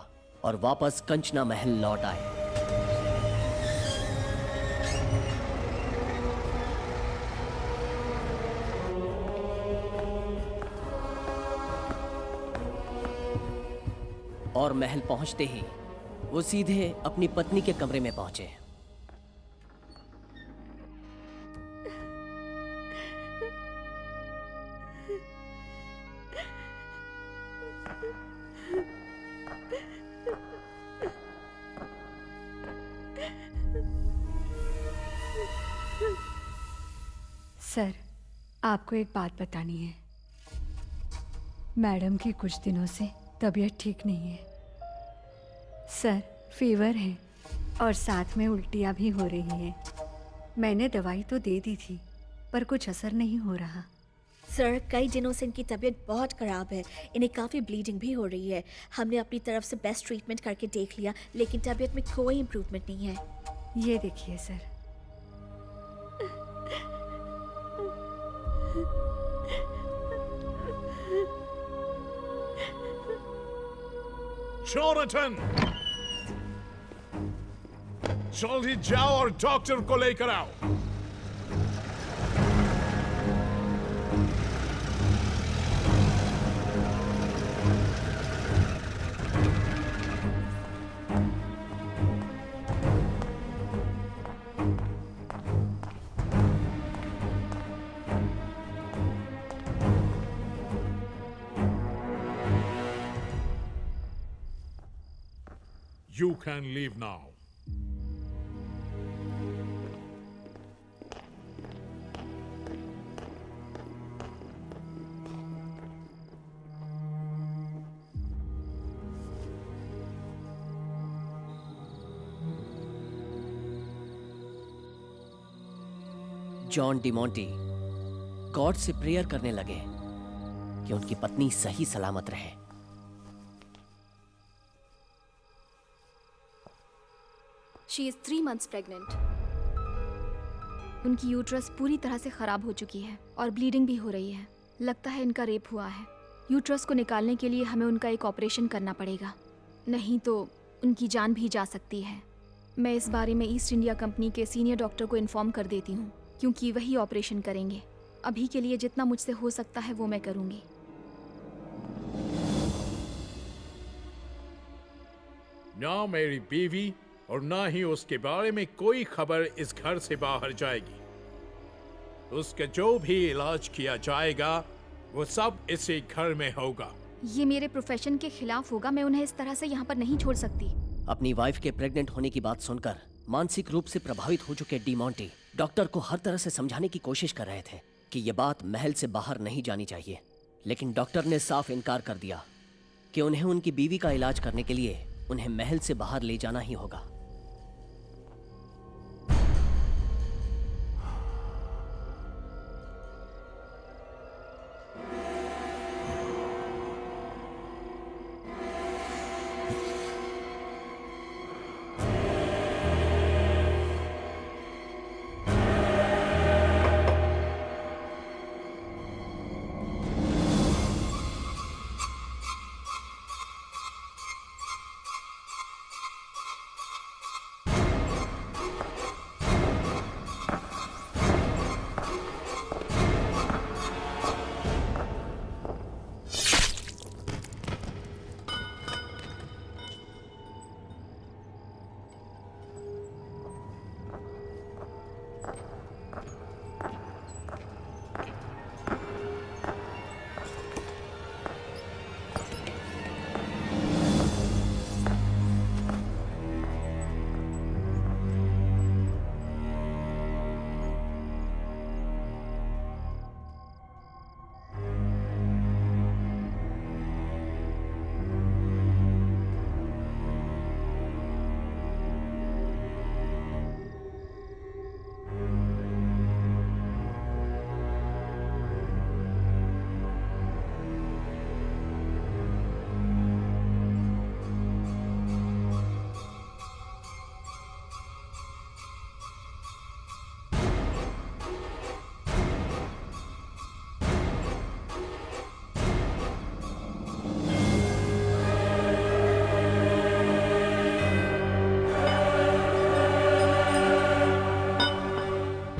और वापस कंचना महल लौट आए। और महल पहुंचते ही वो सीधे अपनी पत्नी के कमरे में पहुंचे। सर, आपको एक बात बतानी है। मैडम की कुछ दिनों से तबीयत ठीक नहीं है सर। फीवर है और साथ में उल्टियाँ भी हो रही हैं। मैंने दवाई तो दे दी थी पर कुछ असर नहीं हो रहा। सर, कई दिनों से इनकी तबीयत बहुत ख़राब है। इन्हें काफ़ी ब्लीडिंग भी हो रही है। हमने अपनी तरफ से बेस्ट ट्रीटमेंट करके देख लिया, लेकिन तबीयत में कोई इम्प्रूवमेंट नहीं है। ये देखिए सर। जोनाथन, जल्दी जाओ और डॉक्टर को लेकर आओ। You can leave now. John Demonte God से प्रेयर करने लगे कि उनकी पत्नी सही सलामत रहे। She is 3 months pregnant. उनकी यूट्रस पूरी तरह से खराब हो चुकी है और ब्लीडिंग भी हो रही है। लगता है इनका रेप हुआ है। यूट्रस को निकालने के लिए हमें उनका एक ऑपरेशन करना पड़ेगा, नहीं तो उनकी जान भी जा सकती है। मैं इस बारे में ईस्ट इंडिया कंपनी के सीनियर डॉक्टर को इन्फॉर्म कर देती हूँ, क्योंकि वही ऑपरेशन करेंगे। अभी के लिए जितना मुझसे हो सकता है वो मैं करूँगी। ना मेरी बीवी और ना ही उसके बारे में कोई खबर इस घर से बाहर जाएगी। उसका जो भी इलाज किया जाएगा वो सब इसी घर में होगा। ये मेरे प्रोफेशन के खिलाफ होगा। मैं उन्हें इस तरह से यहाँ पर नहीं छोड़ सकती। अपनी वाइफ के प्रेग्नेंट होने की बात सुनकर मानसिक रूप से प्रभावित हो चुके डिमोंटी डॉक्टर को हर तरह से समझाने की कोशिश कर रहे थे कि ये बात महल से बाहर नहीं जानी चाहिए, लेकिन डॉक्टर ने साफ इनकार कर दिया कि उन्हें उनकी बीवी का इलाज करने के लिए उन्हें महल से बाहर ले जाना ही होगा।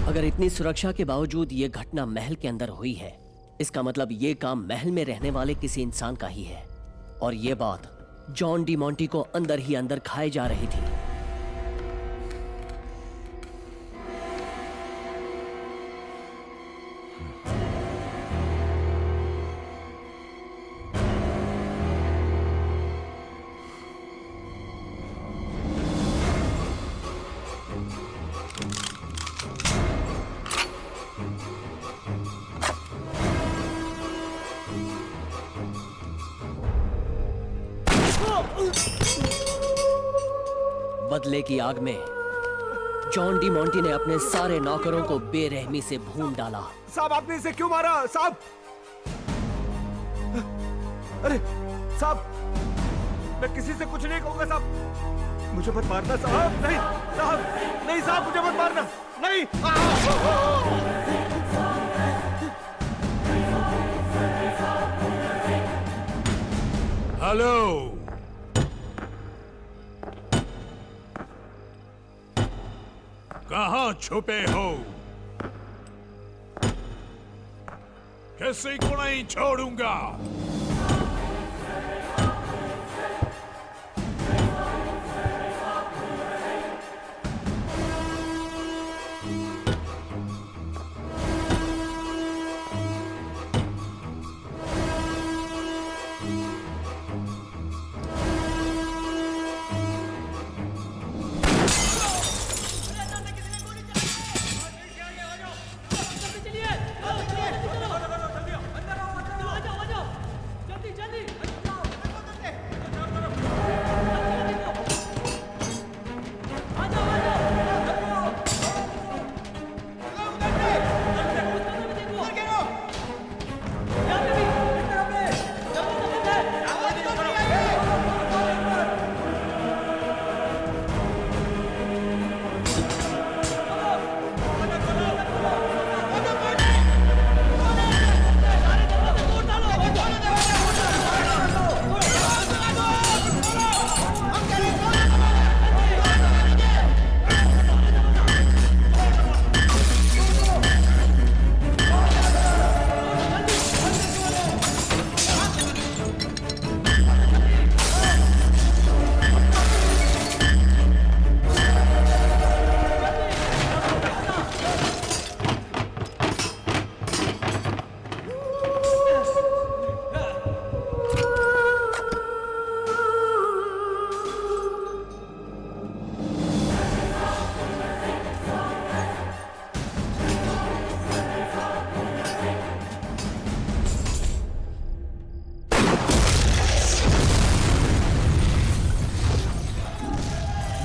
अगर इतनी सुरक्षा के बावजूद ये घटना महल के अंदर हुई है, इसका मतलब ये काम महल में रहने वाले किसी इंसान का ही है। और ये बात जॉन डी मॉन्टी को अंदर ही अंदर खाए जा रही थी। बदले की आग में जॉन डी मॉन्टी ने अपने सारे नौकरों को बेरहमी से भून डाला। साहब आपने इसे क्यों मारा साहब? अरे साहब मैं किसी से कुछ नहीं कहूंगा साहब। मुझे मत मारना साहब। नहीं साहब, नहीं साहब मुझे मत मारना। नहीं हेलो, कहाँ छुपे हो? किसी को नहीं छोड़ूंगा।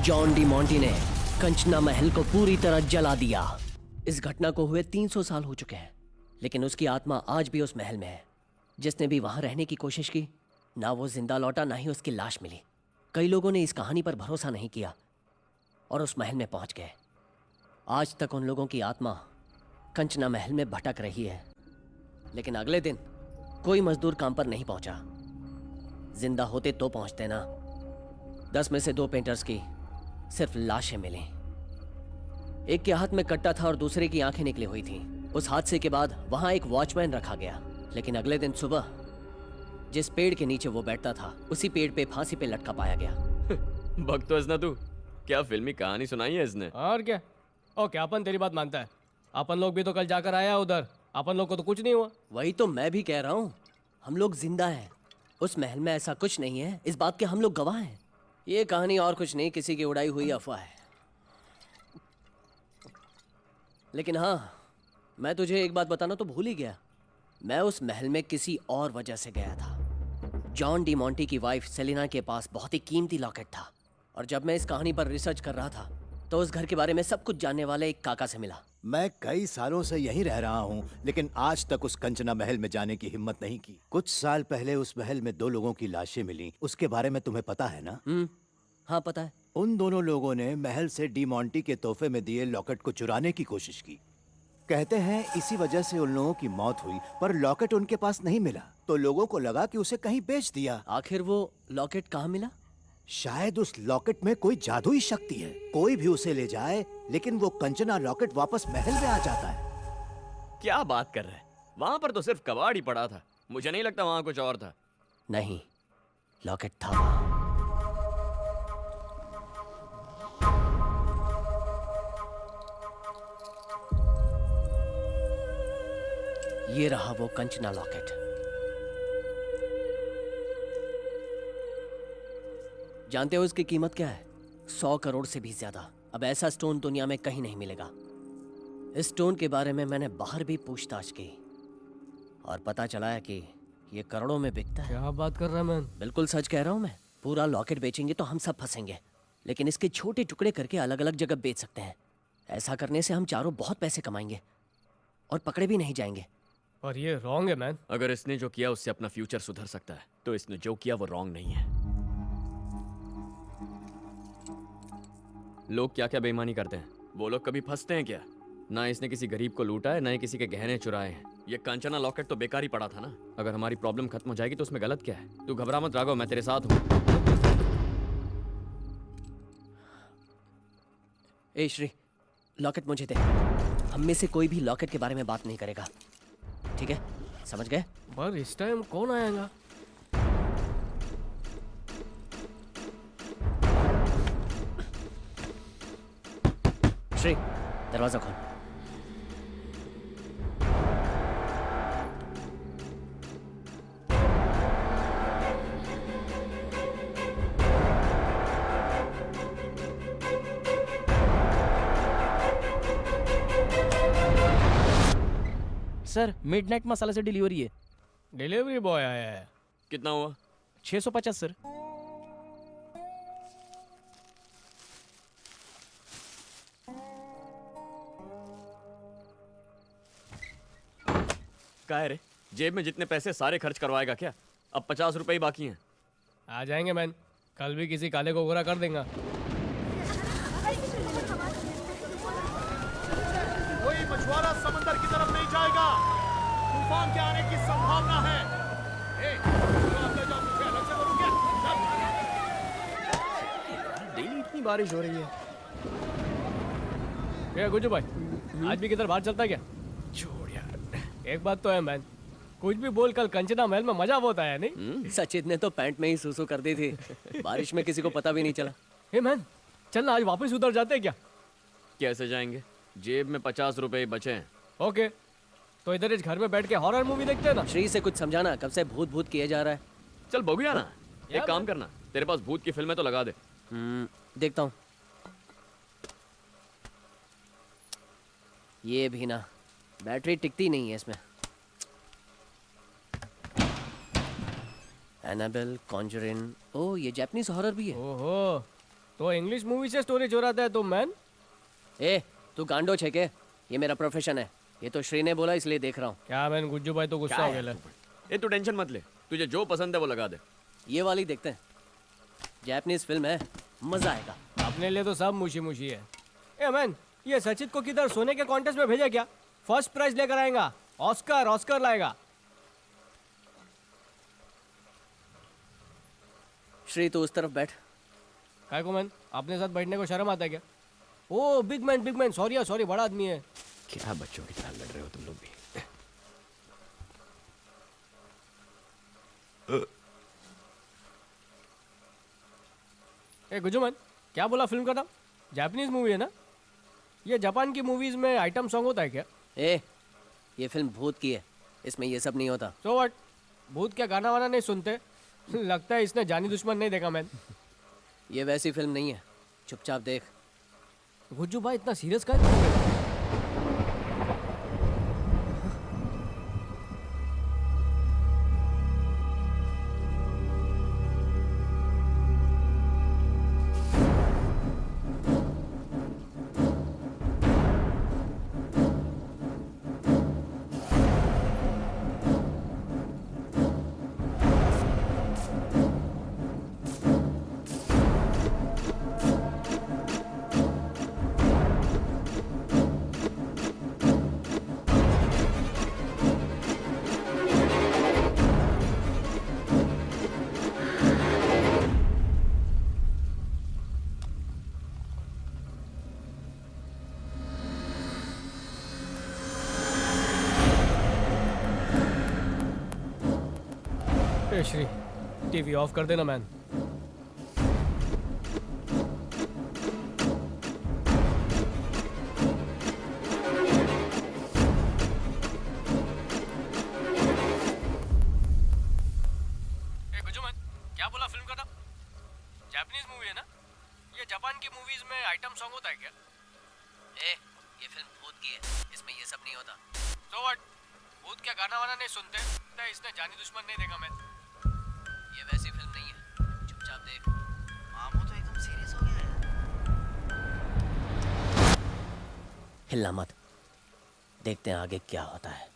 जॉन डी मॉन्टी ने कंचना महल को पूरी तरह जला दिया। इस घटना को हुए 300 साल हो चुके हैं, लेकिन उसकी आत्मा आज भी उस महल में है। जिसने भी वहां रहने की कोशिश की, ना वो जिंदा लौटा, ना ही उसकी लाश मिली। कई लोगों ने इस कहानी पर भरोसा नहीं किया और उस महल में पहुंच गए। आज तक उन लोगों की आत्मा कंचना महल में भटक रही है। लेकिन अगले दिन कोई मजदूर काम पर नहीं पहुंचा। जिंदा होते तो पहुंचते ना। 10 में से 2 पेंटर्स की सिर्फ लाशें मिली। एक के हाथ में कट्टा था और दूसरे की आंखें निकली हुई थी। उस हादसे के बाद वहां एक वॉचमैन रखा गया, लेकिन अगले दिन सुबह जिस पेड़ के नीचे वो बैठता था, उसी पेड़ पे फांसी पे लटका पाया गया। भक्त तो इसने तू क्या फिल्मी कहानी सुनाई है इसने। और क्या, ओके अपन तेरी बात मानता है। अपन लोग भी तो कल जाकर आया उधर, अपन लोग को तो कुछ नहीं हुआ। वही तो मैं भी कह रहा हूँ, हम लोग जिंदा हैं। उस महल में ऐसा कुछ नहीं है, इस बात के हम लोग गवाह हैं। ये कहानी और कुछ नहीं, किसी की उड़ाई हुई अफवाह है। लेकिन हाँ, मैं तुझे एक बात बताना तो भूल ही गया। मैं उस महल में किसी और वजह से गया था। जॉन डी मॉन्टी की वाइफ सेलिना के पास बहुत ही कीमती लॉकेट था, और जब मैं इस कहानी पर रिसर्च कर रहा था तो उस घर के बारे में सब कुछ जानने वाले एक काका से मिला। मैं कई सालों से यहीं रह रहा हूँ, लेकिन आज तक उस कंचना महल में जाने की हिम्मत नहीं की। कुछ साल पहले उस महल में 2 लोगों की लाशें मिली, उसके बारे में तुम्हें पता है ना? हाँ पता है। उन दोनों लोगों ने महल से डी मॉन्टी के तोहफे में दिए लॉकेट को चुराने की कोशिश की। कहते हैं इसी वजह से उन लोगों की मौत हुई, पर लॉकेट उनके पास नहीं मिला, तो लोगों को लगा कि उसे कहीं बेच दिया। आखिर वो लॉकेट कहाँ मिला? शायद उस लॉकेट में कोई जादुई शक्ति है। कोई भी उसे ले जाए, लेकिन वो कंचना लॉकेट वापस महल में आ जाता है। क्या बात कर रहे हैं? वहां पर तो सिर्फ कबाड़ ही पड़ा था, मुझे नहीं लगता वहां कुछ और था। नहीं, लॉकेट था वहां। ये रहा वो कंचना लॉकेट। जानते हो इसकी कीमत क्या है? 100 करोड़ से भी ज्यादा। अब ऐसा स्टोन दुनिया में कहीं नहीं मिलेगा। इस स्टोन के बारे में मैंने बाहर भी पूछताछ की और पता चला है कि ये करोड़ों में बिकता है। क्या बात कर रहा है मैं? बिल्कुल सच कह रहा हूँ मैं। पूरा लॉकेट बेचेंगे तो हम सब फंसेंगे, लेकिन इसके छोटे टुकड़े करके अलग अलग जगह बेच सकते हैं। ऐसा करने से हम चारों बहुत पैसे कमाएंगे और पकड़े भी नहीं जाएंगे। और ये रॉन्ग है मैन। अगर इसने जो किया उससे अपना फ्यूचर सुधर सकता है, तो इसने जो किया वो रॉन्ग नहीं है। लोग क्या क्या बेईमानी करते हैं, वो लोग कभी फंसते हैं क्या? ना इसने किसी गरीब को लूटा है, ना ही किसी के गहने चुराए हैं। ये कंचना लॉकेट तो बेकार ही पड़ा था ना। अगर हमारी प्रॉब्लम खत्म हो जाएगी तो उसमें गलत क्या है? तू घबरा मत राघव, मैं तेरे साथ हूँ। ए श्री, लॉकेट मुझे दे। हम में से कोई भी लॉकेट के बारे में बात नहीं करेगा, ठीक है? समझ गए? पर इस टाइम कौन आएगा? श्री, दरवाजा खोल। सर, मिडनाइट मसाला से डिलीवरी है। डिलीवरी बॉय आया है। कितना हुआ? 650 सर। क्या है रे, जेब में जितने पैसे सारे खर्च करवाएगा क्या? अब 50 रुपए ही बाकी हैं। आ जाएंगे मैन, कल भी किसी काले को गोरा कर देंगे। कोई मछुआरा समंदर की तरफ नहीं जाएगा, तूफान के आने की संभावना है। आप ले जाओ, मुझे अलग से करूं क्या? डेली इतनी बारिश हो रही है। क्या गुज्जू भाई, आज भी किधर बाहर चलता है क्या? छोड़ यार। एक बात तो है मैन, कुछ भी बोल, कल कंचना महल में मजा बहुत आया नहीं? सचिन ने तो पैंट में ही सूसू कर दी थी, बारिश में किसी को पता भी नहीं चला। हे मैन, चल ना आज वापस उधर जाते हैं क्या? कैसे जाएंगे? जेब में 50 रुपए बचे हैं। ओके, तो इधर इस घर में बैठ के हॉरर मूवी देखते हैं ना। श्री से कुछ समझाना, कब से भूत भूत किए जा रहा है। चल बगुया ना, एक काम करना, तेरे पास भूत की फिल्में तो लगा दे। देखता हूँ। ये भी ना, बैटरी टिकती नहीं है इसमें। एनाबेल, कॉन्जरिन, ओह ये जापानीज हॉरर भी है। ओहो, तो इंग्लिश मूवी से स्टोरी चुराता है तुम मैन? ए, तू गांडो छे के? ये मेरा प्रोफेशन है। ये तो श्री ने बोला इसलिए देख रहा हूँ। क्या मैन, गुज्जू भाई तो गुस्सा हो गया। ए तू टेंशन मत ले, तुझे जो पसंद है वो लगा दे। ये वाली देखते हैं, जापानीज फिल्म है, मजा आएगा। अपने लिए तो सब मुशी मुशी है। ए मैन, ये सचित को किधर सोने के कॉन्टेस्ट में भेजा क्या? फर्स्ट प्राइज लेकर आएगा, ऑस्कर ऑस्कर लाएगा। श्री तू उस तरफ बैठ। काय को मैन, अपने साथ बैठने को शर्म आता है क्या? ओ बिग मैन, सॉरी सॉरी, बड़ा आदमी है। क्या बच्चों की तरह लड़ रहे हो तुम लोग भी? ए गुज्जू मैन, क्या बोला फिल्म का नाम? जापानीज मूवी है ना? ये जापान की मूवीज में आइटम सॉन्ग होता है क्या? ये फिल्म भूत की है, इसमें ये सब नहीं होता। So what? भूत क्या गाना वाना नहीं सुनते? लगता है इसने जानी दुश्मन नहीं देखा मैन। ये वैसी फिल्म नहीं है, चुपचाप देख। गुज्जू भाई इतना सीरियस का श्री टीवी ऑफ कर देना मैन। क्या बोला फिल्म का नाम? जापानीज मूवी है ना? ये जापान की मूवीज में आइटम सॉन्ग होता है क्या? ये फिल्म भूत की है, इसमें ये सब नहीं होता। So what? भूत क्या गाना वाना नहीं सुनते? इसने जानी दुश्मन नहीं देखा मैन। ये वैसी फिल्म नहीं है, चुपचाप देख। मामू तो एकदम सीरियस हो गया है। हिलना मत, देखते हैं आगे क्या होता है।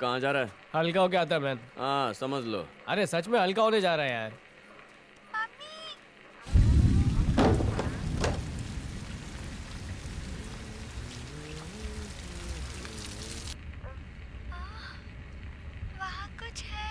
कहाँ जा रहा है? हल्का होके आता है मैन। हाँ समझ लो। अरे सच में हल्का होने जा रहा है यार। वहाँ कुछ है।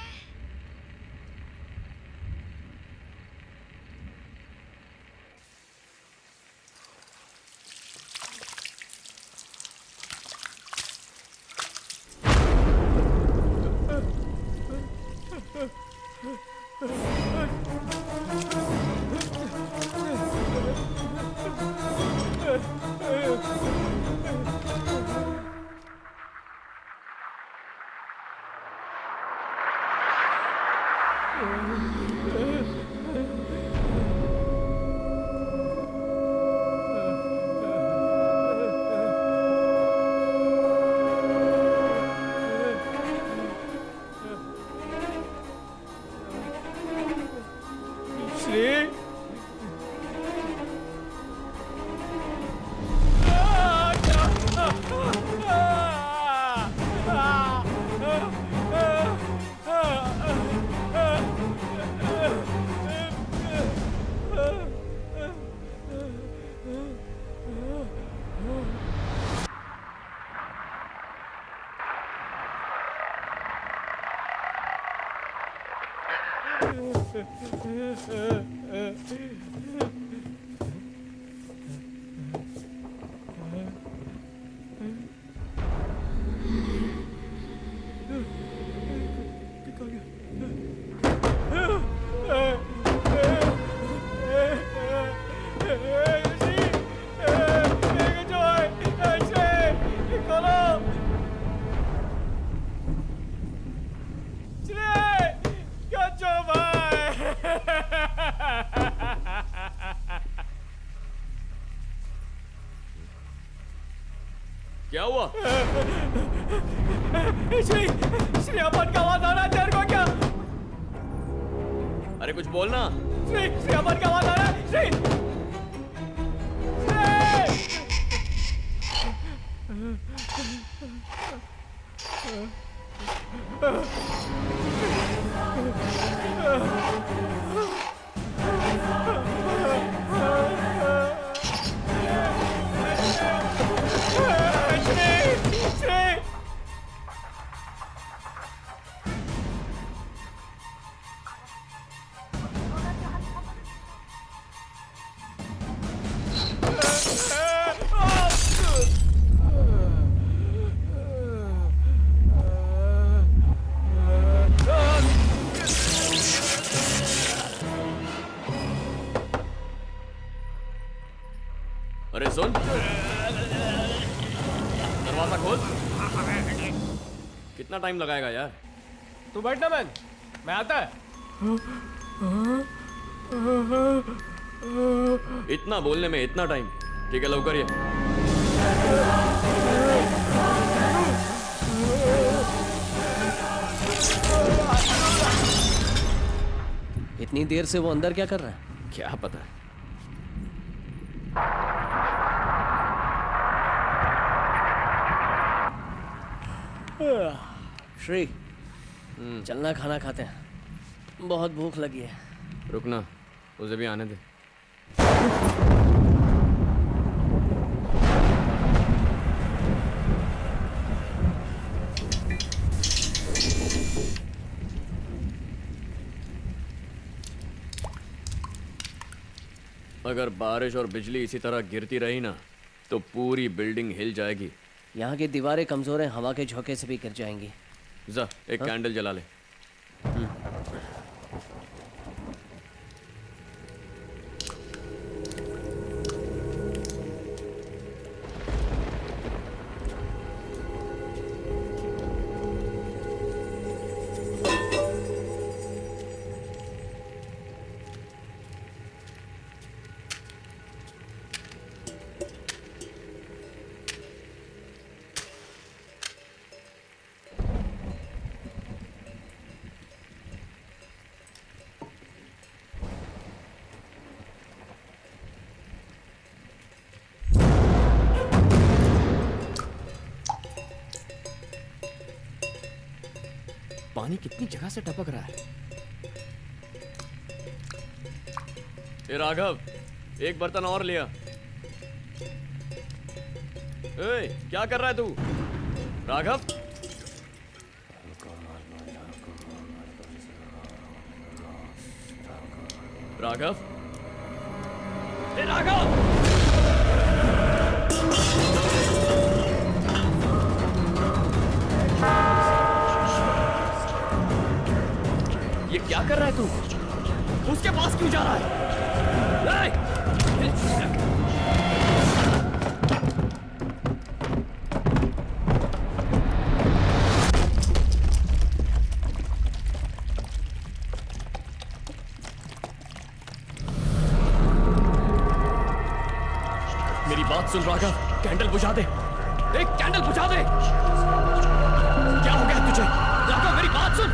क्या हुआ? श्री श्री अपन का आवाज आ रहा है तेरे को क्या? अरे कुछ बोलना। श्री अपन का आवाज आ रहा है श्री। अरे सुन, दरवाजा खोल। कितना टाइम लगाएगा यार? तू बैठना मैन, मैं आता है। इतना बोलने में इतना टाइम? ठीक है, लवकर ये। इतनी देर से वो अंदर क्या कर रहा है? क्या पता है। श्री, चलना खाना खाते हैं, बहुत भूख लगी है। रुकना, उसे भी आने दे। अगर बारिश और बिजली इसी तरह गिरती रही ना तो पूरी बिल्डिंग हिल जाएगी। यहाँ की दीवारें कमजोर हैं, हवा के झोंके से भी गिर जाएंगी। जा एक कैंडल जला ले। पानी कितनी जगह से टपक रहा है। ए राघव, एक बर्तन और लिया। ए, क्या कर रहा है तू? राघव, राघव, ए राघव! ये क्या कर रहा है तू? उसके पास क्यों जा रहा है? मेरी बात सुन राघव, कैंडल बुझा दे। एक कैंडल बुझा दे। क्या हो गया तुझे? राघव, मेरी बात सुन।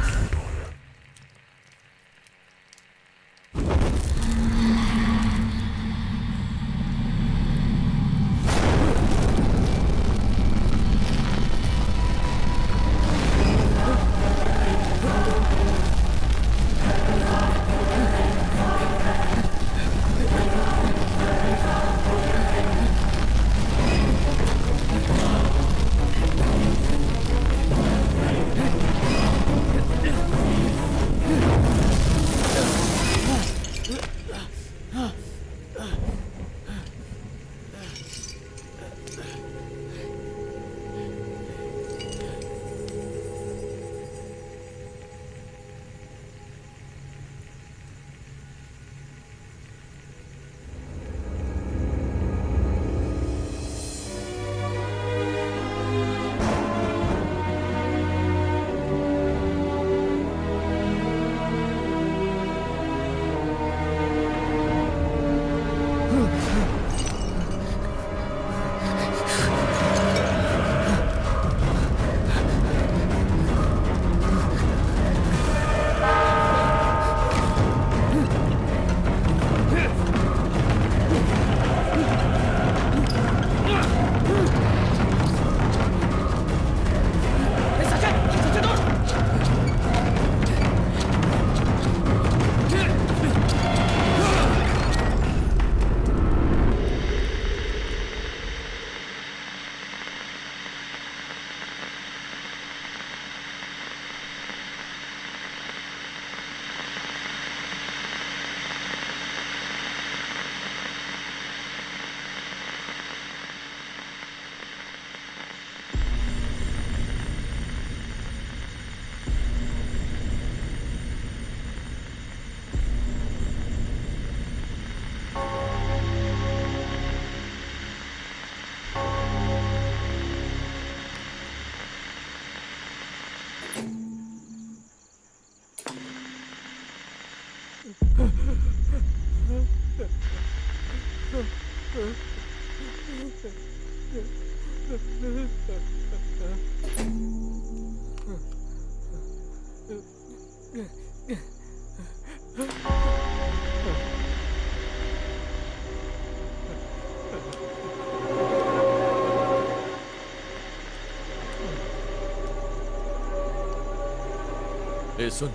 अबे सुन,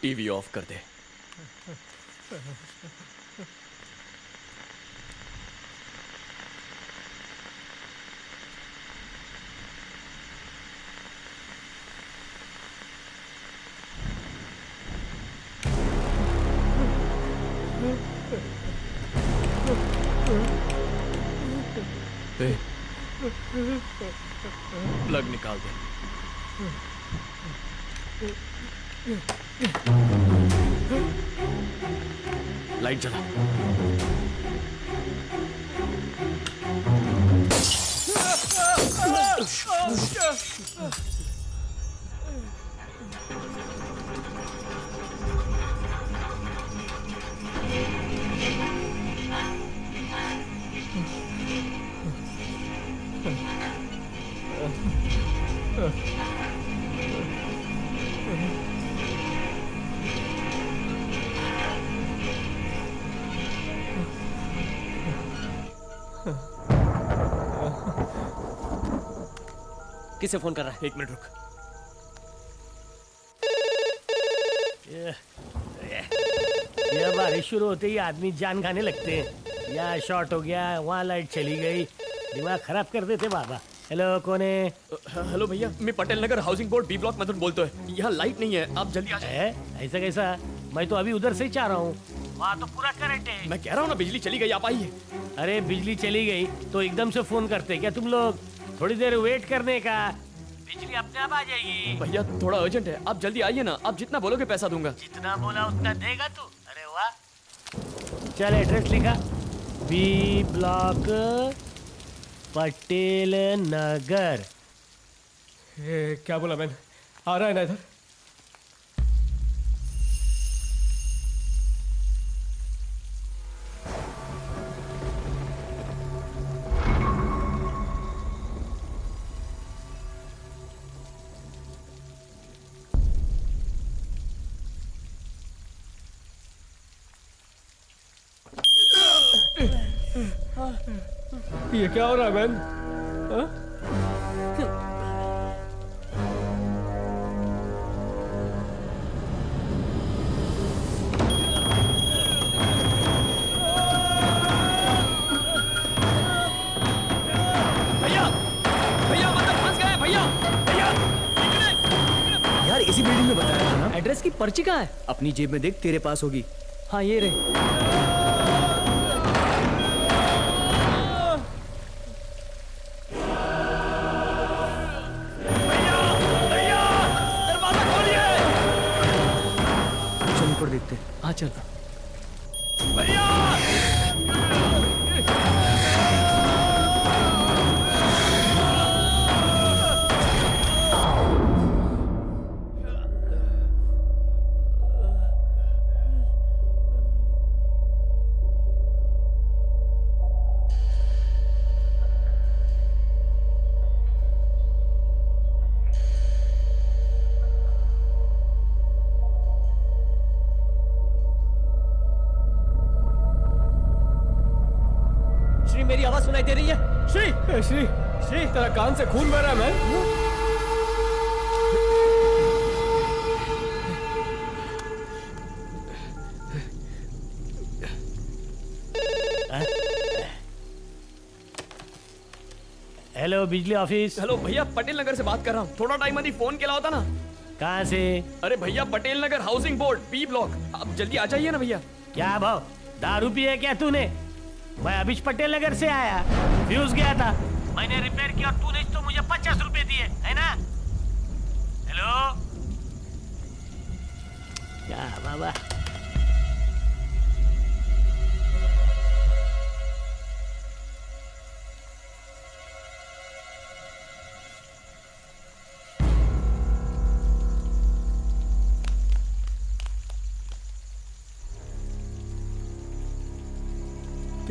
टीवी ऑफ कर दे। ए, प्लग निकाल दे। लाइट जला। किसे फोन कर रहा है? 1 मिनट रुक। यह बारिश शुरू होते ही आदमी जान खाने लगते हैं। यहाँ शॉर्ट हो गया, वहाँ लाइट चली गई, दिमाग खराब कर देते बाबा। हेलो, कौन है? हेलो भैया, मैं Patel Nagar housing board B block मधुन बोलते हैं। यहाँ लाइट नहीं है, आप जल्दी आ जाइए। ऐसा कैसा? मैं तो अभी उधर से ही चाह रहा हूँ, वहाँ तो पूरा करंट है। मैं कह रहा हूँ ना, बिजली चली गई, आप आइए। अरे बिजली चली गई तो एकदम से फोन करते क्या तुम लोग? थोड़ी देर वेट करने का, बिजली अपने आप आ जाएगी। भैया थोड़ा अर्जेंट है, आप जल्दी आइए ना। आप जितना बोलोगे पैसा दूंगा। जितना बोला उतना देगा तू? अरे वाह। चल एड्रेस लिखा, बी ब्लॉक पटेल नगर। क्या बोला मैंने? आ रहा है ना इधर? ये क्या हो रहा है मैन? भैया मतलब फंस गए। भैया यार इसी बिल्डिंग में बताया था ना। एड्रेस की पर्ची कहाँ है? अपनी जेब में देख, तेरे पास होगी। हाँ ये रहे। देखते हैं। हाँ चल। मेरी आवाज सुनाई दे रही है? श्री श्री श्री, तेरा कान से खून बह रहा है मैन। हेलो बिजली ऑफिस। हेलो भैया, पटेल नगर से बात कर रहा हूँ। थोड़ा टाइम अभी फोन केला होता ना। कहाँ से? अरे भैया Patel Nagar housing board B block, आप जल्दी आ जाइए ना भैया। क्या भाव? दारू पिया क्या तूने? मैं अभी पटेल नगर से आया, फ्यूज गया था, मैंने रिपेयर किया और तूने तो मुझे 50 रुपए दिए, है ना? हेलो क्या बाबा?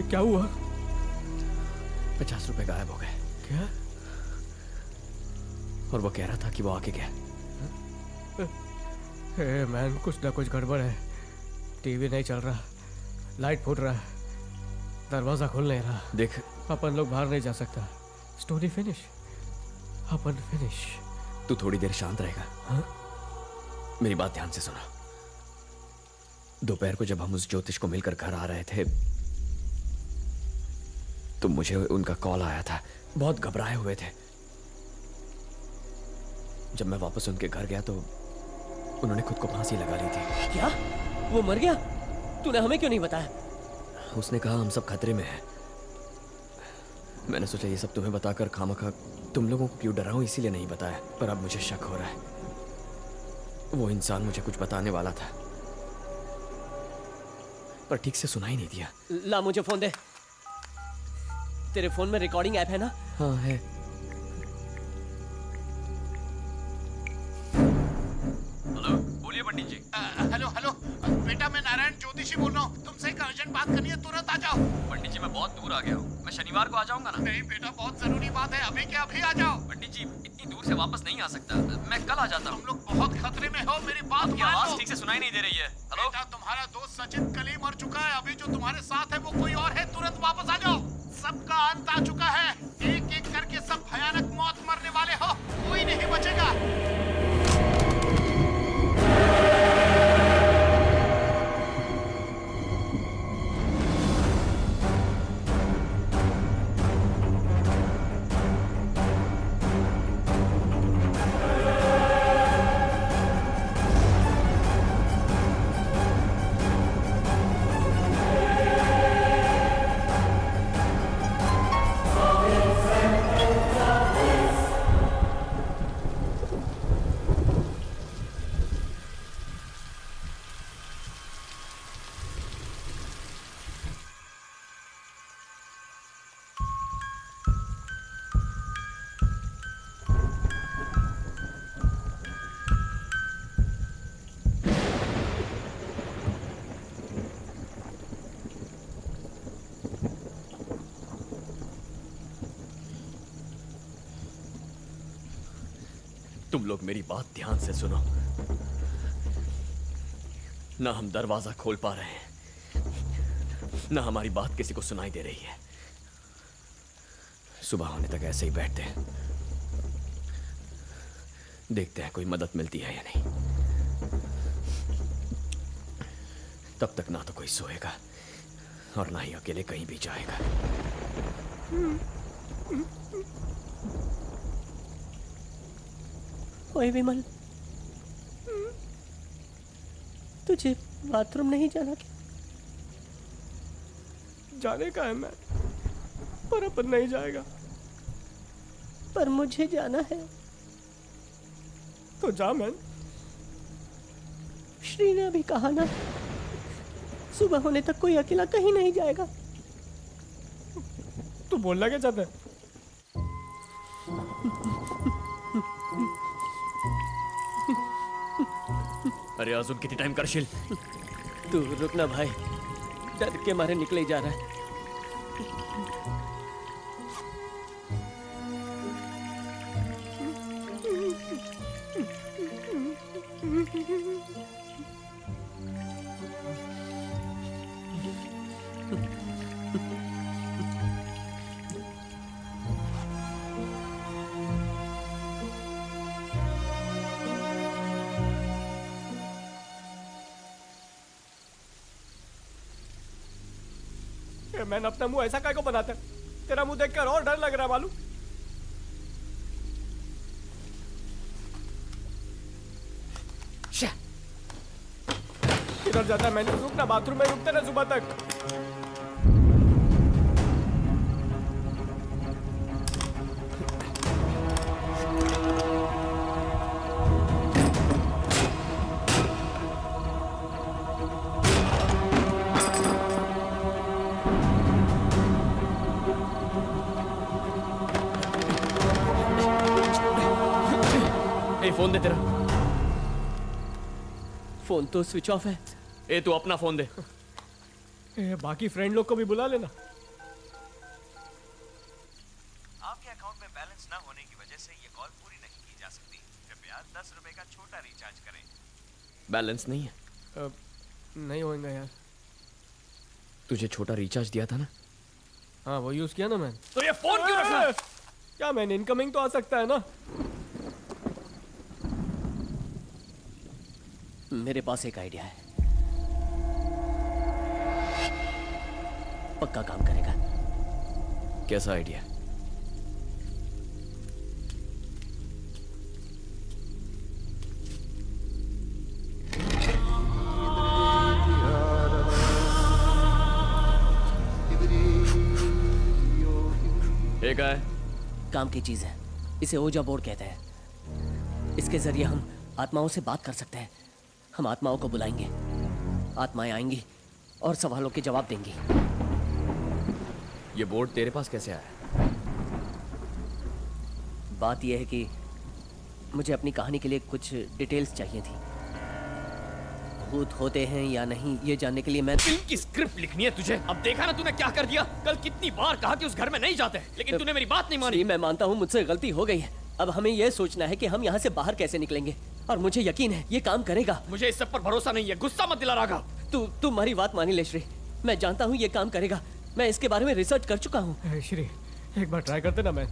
क्या हुआ? 50 रुपए गायब हो गए। क्या? और वो कह रहा था कि वो आके गया। मैन कुछ ना कुछ गड़बड़ है। टीवी नहीं चल रहा, लाइट फूट रहा है, दरवाजा खुल नहीं रहा। देख, अपन लोग बाहर नहीं जा सकता। स्टोरी फिनिश, अपन फिनिश। तू थोड़ी देर शांत रहेगा? हाँ? मेरी बात ध्यान से सुना। दोपहर को जब हम उस ज्योतिष को मिलकर घर आ रहे थे तो मुझे उनका कॉल आया था। बहुत घबराए हुए थे। जब मैं वापस उनके घर गया तो उन्होंने खुद को फांसी लगा ली थी। क्या? वो मर गया? तूने हमें क्यों नहीं बताया? उसने कहा हम सब खतरे में हैं। मैंने सोचा ये सब तुम्हें बताकर खामखा तुम लोगों को क्यों डराऊं, इसीलिए नहीं बताया। पर अब मुझे शक हो रहा है वो इंसान मुझे कुछ बताने वाला था पर ठीक से सुनाई नहीं दिया। ला मुझे फोन दे। तेरे फोन में रिकॉर्डिंग ऐप है ना? हाँ है। हेलो, बोलिए पंडित जी। हेलो हेलो बेटा, मैं नारायण ज्योतिषी बोल रहा हूँ। तुमसे एक अर्जेंट बात करनी है, तुरंत आ जाओ। पंडित जी मैं बहुत दूर आ गया हूँ, मैं शनिवार को आ जाऊंगा ना? नहीं बेटा, बहुत जरूरी बात है, अभी के अभी आ जाओ। पंडित जी इतनी दूर से वापस नहीं आ सकता, मैं कल आ जाता हूँ। तुम लोग बहुत खतरे में हो, मेरी बात आपकी आवाज ठीक से सुनाई नहीं दे रही है। हेलो बेटा, तुम्हारा दोस्त सचिन कल ही मर चुका है। अभी जो तुम्हारे साथ है वो कोई और है। तुरंत वापस आ जाओ। सबका अंत आ चुका है। एक एक करके सब भयानक मौत मरने वाले हो, कोई नहीं बचेगा। तुम लोग मेरी बात ध्यान से सुनो। ना हम दरवाजा खोल पा रहे हैं, ना हमारी बात किसी को सुनाई दे रही है। सुबह होने तक ऐसे ही बैठते हैं, देखते हैं कोई मदद मिलती है या नहीं। तब तक ना तो कोई सोएगा और ना ही अकेले कहीं भी जाएगा। ओए विमल, तुझे बाथरूम नहीं जाना क्या? जाने का है मैं, पर अपन नहीं जाएगा। पर मुझे जाना है। तो जा मैन। श्री ने अभी कहा ना, सुबह होने तक कोई अकेला कहीं नहीं जाएगा। तू बोलना क्या चाहता है? अरे अर्जुन कितनी टाइम करशिल? तू रुकना भाई, डर के मारे निकले जा रहा है। मैंने अपना मुंह ऐसा काय को बनाता है? तेरा मुंह देखकर और डर लग रहा है मालूम? इधर जाता है मैंने। रुकना, बाथरूम में रुकते ना सुबह तक। फोन दे तेरा। फोन तो स्विच ऑफ है। ए तू अपना फोन दे। बाकी फ्रेंड लोग को भी बुला लेना। आपके अकाउंट में बैलेंस न होने की वजह से ये कॉल पूरी नहीं की जा सकती। कृपया 10 रुपए का छोटा रिचार्ज करें। बैलेंस नहीं है? नहीं होगा यार। तुझे छोटा रिचार्ज दिया था ना? हाँ वो यूज किया ना मैंने। तो ये फोन क्यों रखा? क्या मैंने इनकमिंग तो आ सकता है ना? मेरे पास एक आइडिया है, पक्का काम करेगा। कैसा आइडिया? एक है काम की चीज है, इसे ओजा बोर्ड कहते हैं। इसके जरिए हम आत्माओं से बात कर सकते हैं। हम आत्माओं को बुलाएंगे, आत्माएं आएंगी और सवालों के जवाब देंगी। ये बोर्ड तेरे पास कैसे आया? बात यह है कि मुझे अपनी कहानी के लिए कुछ डिटेल्स चाहिए थी। भूत होते हैं या नहीं ये जानने के लिए मैं फिल्म की स्क्रिप्ट लिखनी है तुझे। अब देखा ना तूने क्या कर दिया। कल कितनी बार कहा कि उस घर में नहीं जाते, लेकिन तूने मेरी बात नहीं मानी। मैं मानता हूँ मुझसे गलती हो गई है। अब हमें यह सोचना है कि हम यहाँ से बाहर कैसे निकलेंगे, और मुझे यकीन है ये काम करेगा। मुझे इस सब पर भरोसा नहीं है। गुस्सा मत दिला राघव। तू हमारी बात मानी ले श्री। मैं जानता हूँ ये काम करेगा। मैं इसके बारे में रिसर्च कर चुका हूँ। श्री एक बार ट्राई करते ना। मैं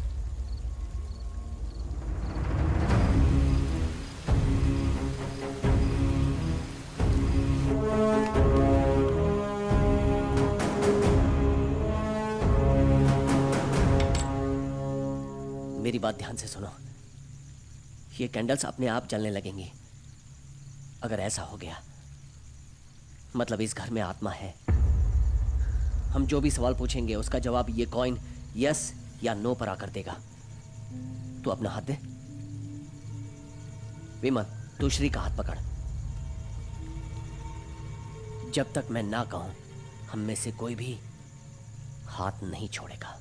मेरी बात ध्यान से सुनो। ये कैंडल्स अपने आप जलने लगेंगी। अगर ऐसा हो गया मतलब इस घर में आत्मा है। हम जो भी सवाल पूछेंगे उसका जवाब ये कॉइन यस या नो पर आकर देगा। तू अपना हाथ दे। विमल, तू श्री का हाथ पकड़। जब तक मैं ना कहूं हम में से कोई भी हाथ नहीं छोड़ेगा।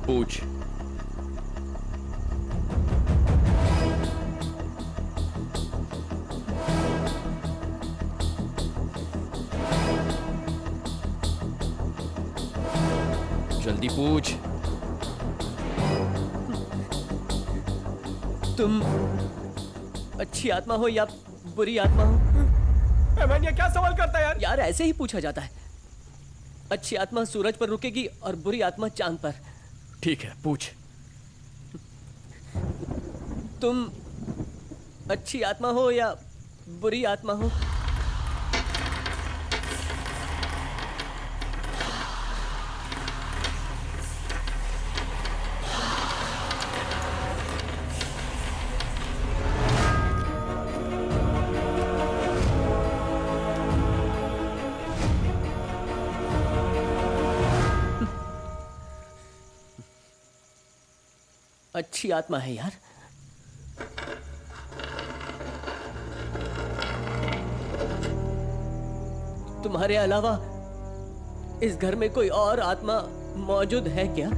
पूछ। जल्दी पूछ। तुम अच्छी आत्मा हो या बुरी आत्मा हो? मैंने क्या सवाल करता है यार? यार ऐसे ही पूछा जाता है। अच्छी आत्मा सूरज पर रुकेगी और बुरी आत्मा चांद पर। ठीक है, पूछ। तुम अच्छी आत्मा हो या बुरी आत्मा हो? अच्छी आत्मा है यार। तुम्हारे अलावा इस घर में कोई और आत्मा मौजूद है क्या?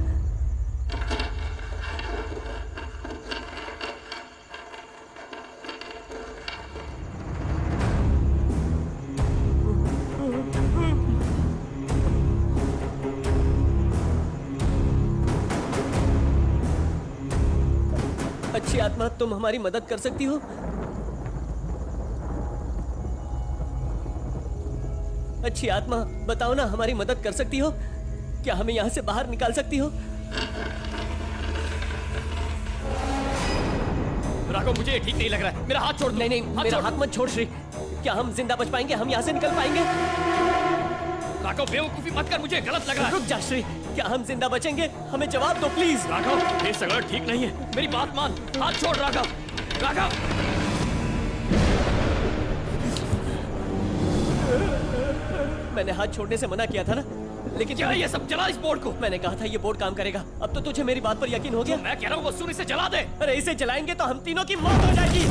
अच्छी आत्मा, तुम हमारी मदद कर सकती हो? अच्छी आत्मा, बताओ ना, हमारी मदद कर सकती हो? क्या हमें यहाँ से बाहर निकाल सकती हो? राघव, मुझे ये ठीक नहीं लग रहा है। मेरा हाथ छोड़ दो। नहीं, मेरा हाथ मत छोड़ श्री। क्या हम जिंदा बच पाएंगे? हम यहाँ से निकल पाएंगे? राघव, बेवकूफी मत कर, मुझे गलत लग रहा है। रुक जा श्री, क्या हम जिंदा बचेंगे? हमें जवाब दो प्लीज। राघव, ये सगड़ा ठीक नहीं है। मेरी बात मान, हाथ छोड़ राघव। राघव, मैंने हाथ छोड़ने से मना किया था ना, लेकिन क्या ये सब जला इस बोर्ड को? मैंने कहा था ये बोर्ड काम करेगा। अब तो तुझे मेरी बात पर यकीन हो गया? मैं कह रहा हूँ वसूल इसे जला दे। अरे इसे जलाएंगे तो हम तीनों की मौत हो जाएगी।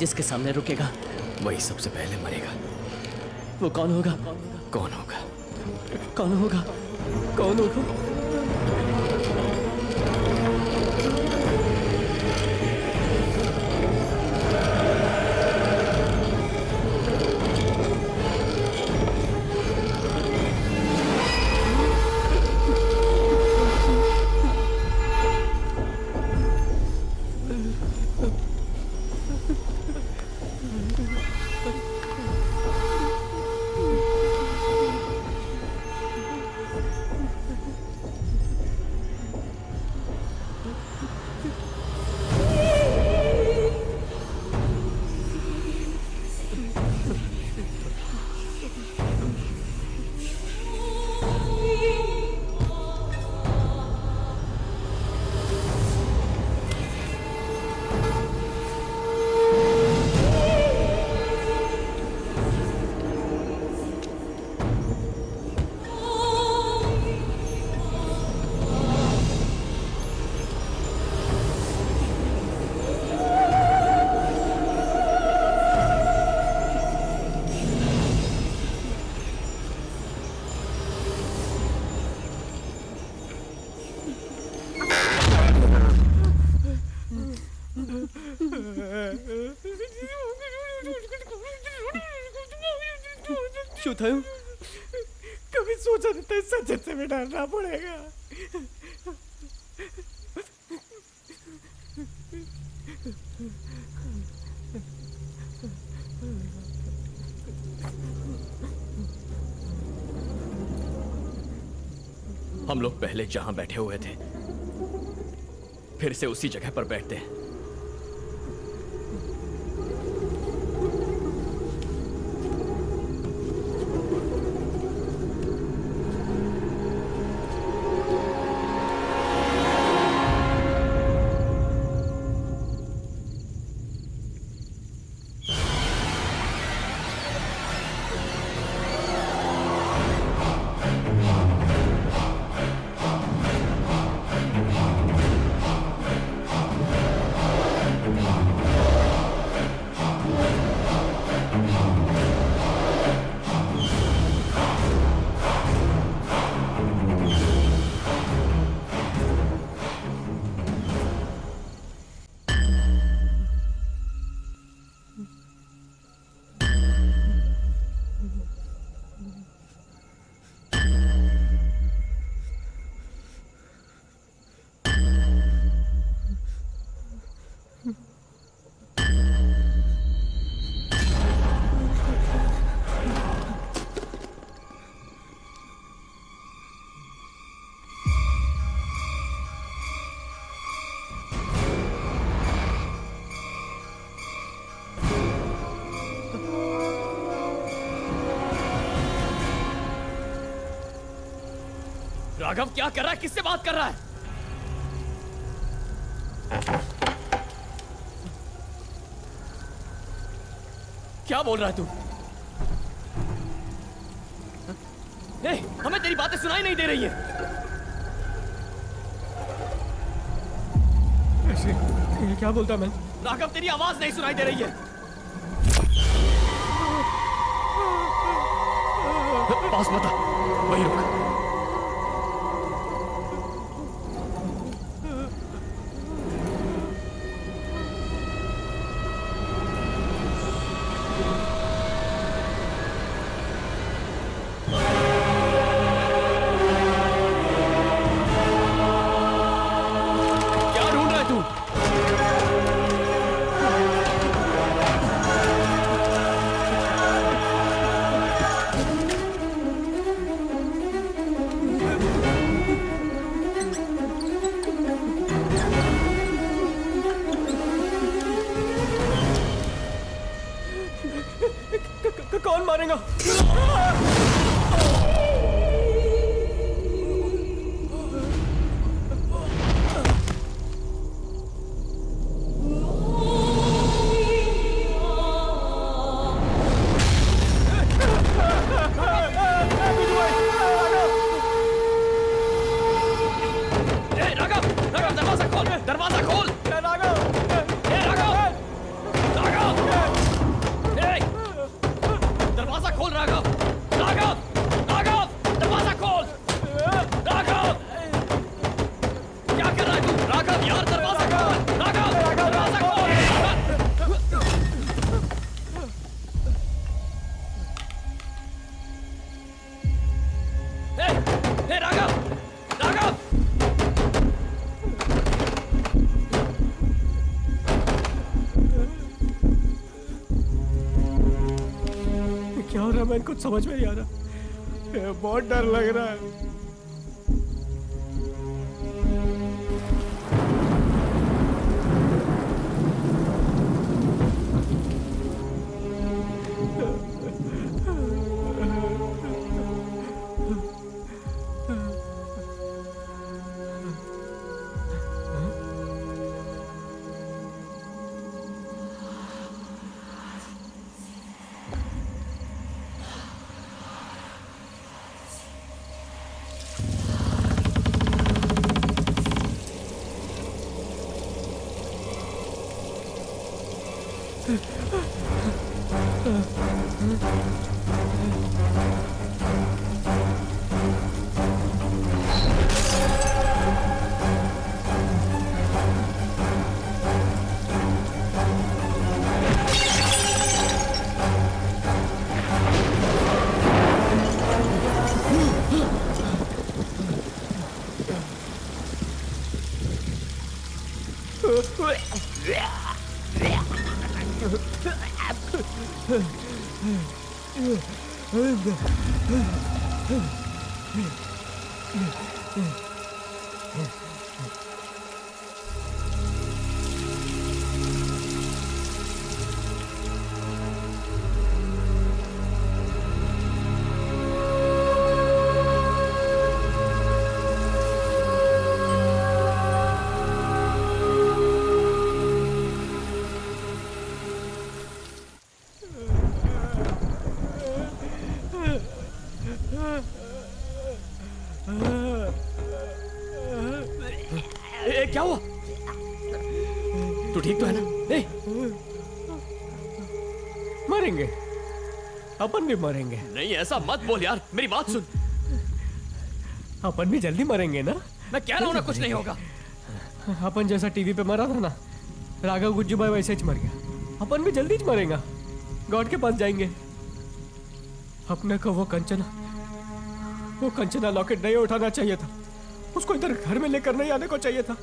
जिसके सामने रुकेगा वही सबसे पहले मरेगा। वो कौन होगा? कौन होगा? कौन होगा? कौन होगा? શું થયું? कभी सोचा नहीं था सजन से भी डरना पड़ेगा। हम लोग पहले जहां बैठे हुए थे फिर से उसी जगह पर बैठते हैं। राघव क्या कर रहा है? किससे बात कर रहा है? क्या बोल रहा है तू? नहीं, हमें तेरी बातें सुनाई नहीं दे रही है। ये क्या बोलता मैं? राघव तेरी आवाज नहीं सुनाई दे रही है। पास मत आ, वहीं रुक। कौन मारेगा? दरवाजा खोल! दरवाजा खोल! राघव! राघव! राघव! क्या हो रहा है? मैं कुछ समझ में नहीं आ रहा। ये बहुत डर लग रहा है। क्या हुआ? तू ठीक तो है ना? ए, मरेंगे, अपन भी मरेंगे। नहीं ऐसा मत बोल यार, मेरी बात सुन। अपन भी जल्दी मरेंगे ना? मैं कह रहा हूँ ना कुछ नहीं होगा। अपन जैसा टीवी पे मरा था ना, राघव गुज्जू भाई वैसे ही मर गया। अपन भी जल्दी ज मरेगा, गॉड के पास जाएंगे। अपने को वो कंचना लॉकेट नहीं उठाना चाहिए था, उसको इधर घर में लेकर नहीं आने को चाहिए था।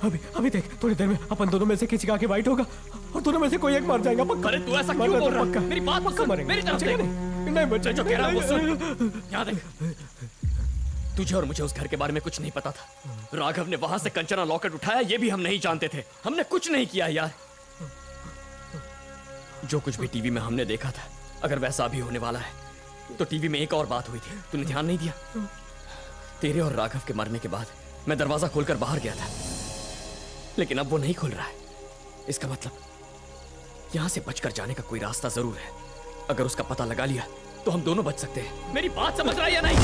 अभी देख, थोड़ी देर में अपन दोनों में से किसी का आगे वाइट होगा और दोनों में से कोई एक मर जाएगा। पक्का। अरे तू ऐसा क्यों बोल रहा है? मेरी बात पक्का मरेंगे। मेरी तरफ देख। नहीं बच्चे, जो कह रहा हूं वो सुन। याद है, तुझे और मुझे उस घर के बारे में कुछ नहीं पता था। राघव ने वहां से कंचना लॉकेट उठाया, ये भी हम नहीं जानते थे। हमने कुछ नहीं किया यार। जो कुछ भी टीवी में हमने देखा था, अगर वैसा भी होने वाला है तो टीवी में एक और बात हुई थी, तूने ध्यान नहीं दिया? तेरे और राघव के मरने के बाद मैं दरवाजा खोलकर बाहर गया था, लेकिन अब वो नहीं खुल रहा है। इसका मतलब यहां से बचकर जाने का कोई रास्ता जरूर है। अगर उसका पता लगा लिया तो हम दोनों बच सकते हैं। मेरी बात समझ रहा है या नहीं?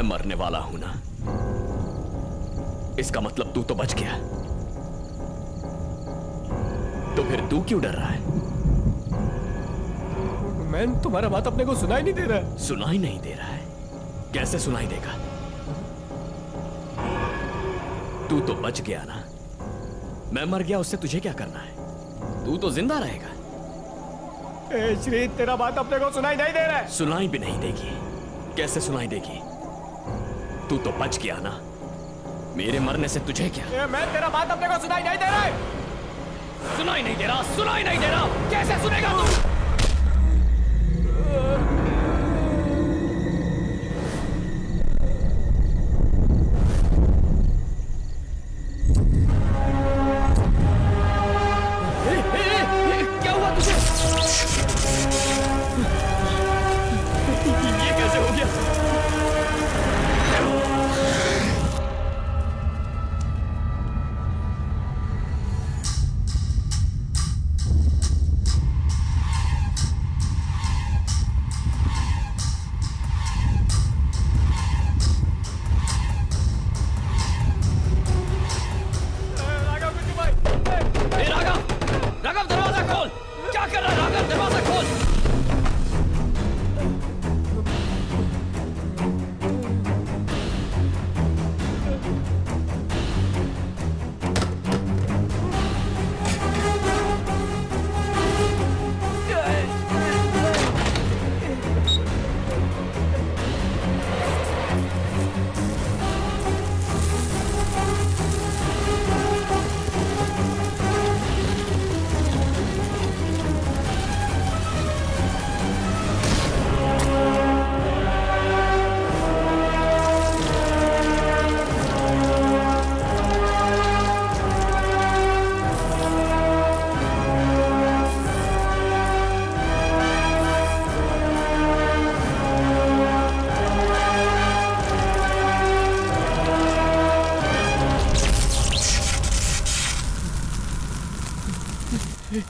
मरने वाला हूं ना, इसका मतलब तू तो बच गया। तो फिर तू क्यों डर रहा है? मैं तुम्हारा बात अपने को सुनाई नहीं दे रहा है। सुनाई नहीं दे रहा है? कैसे सुनाई देगा? तू तो बच गया ना, मैं मर गया, उससे तुझे क्या करना है? तू तो जिंदा रहेगा। श्री, तेरा बात अपने को सुनाई नहीं दे रहा है। सुनाई भी नहीं देगी। कैसे सुनाई देगी? तू तो बच गया ना, मेरे मरने से तुझे क्या? मैं तेरा बात अपने को सुनाई नहीं दे रहा है। सुनाई नहीं दे रहा, सुनाई नहीं दे रहा, कैसे सुनेगा तू?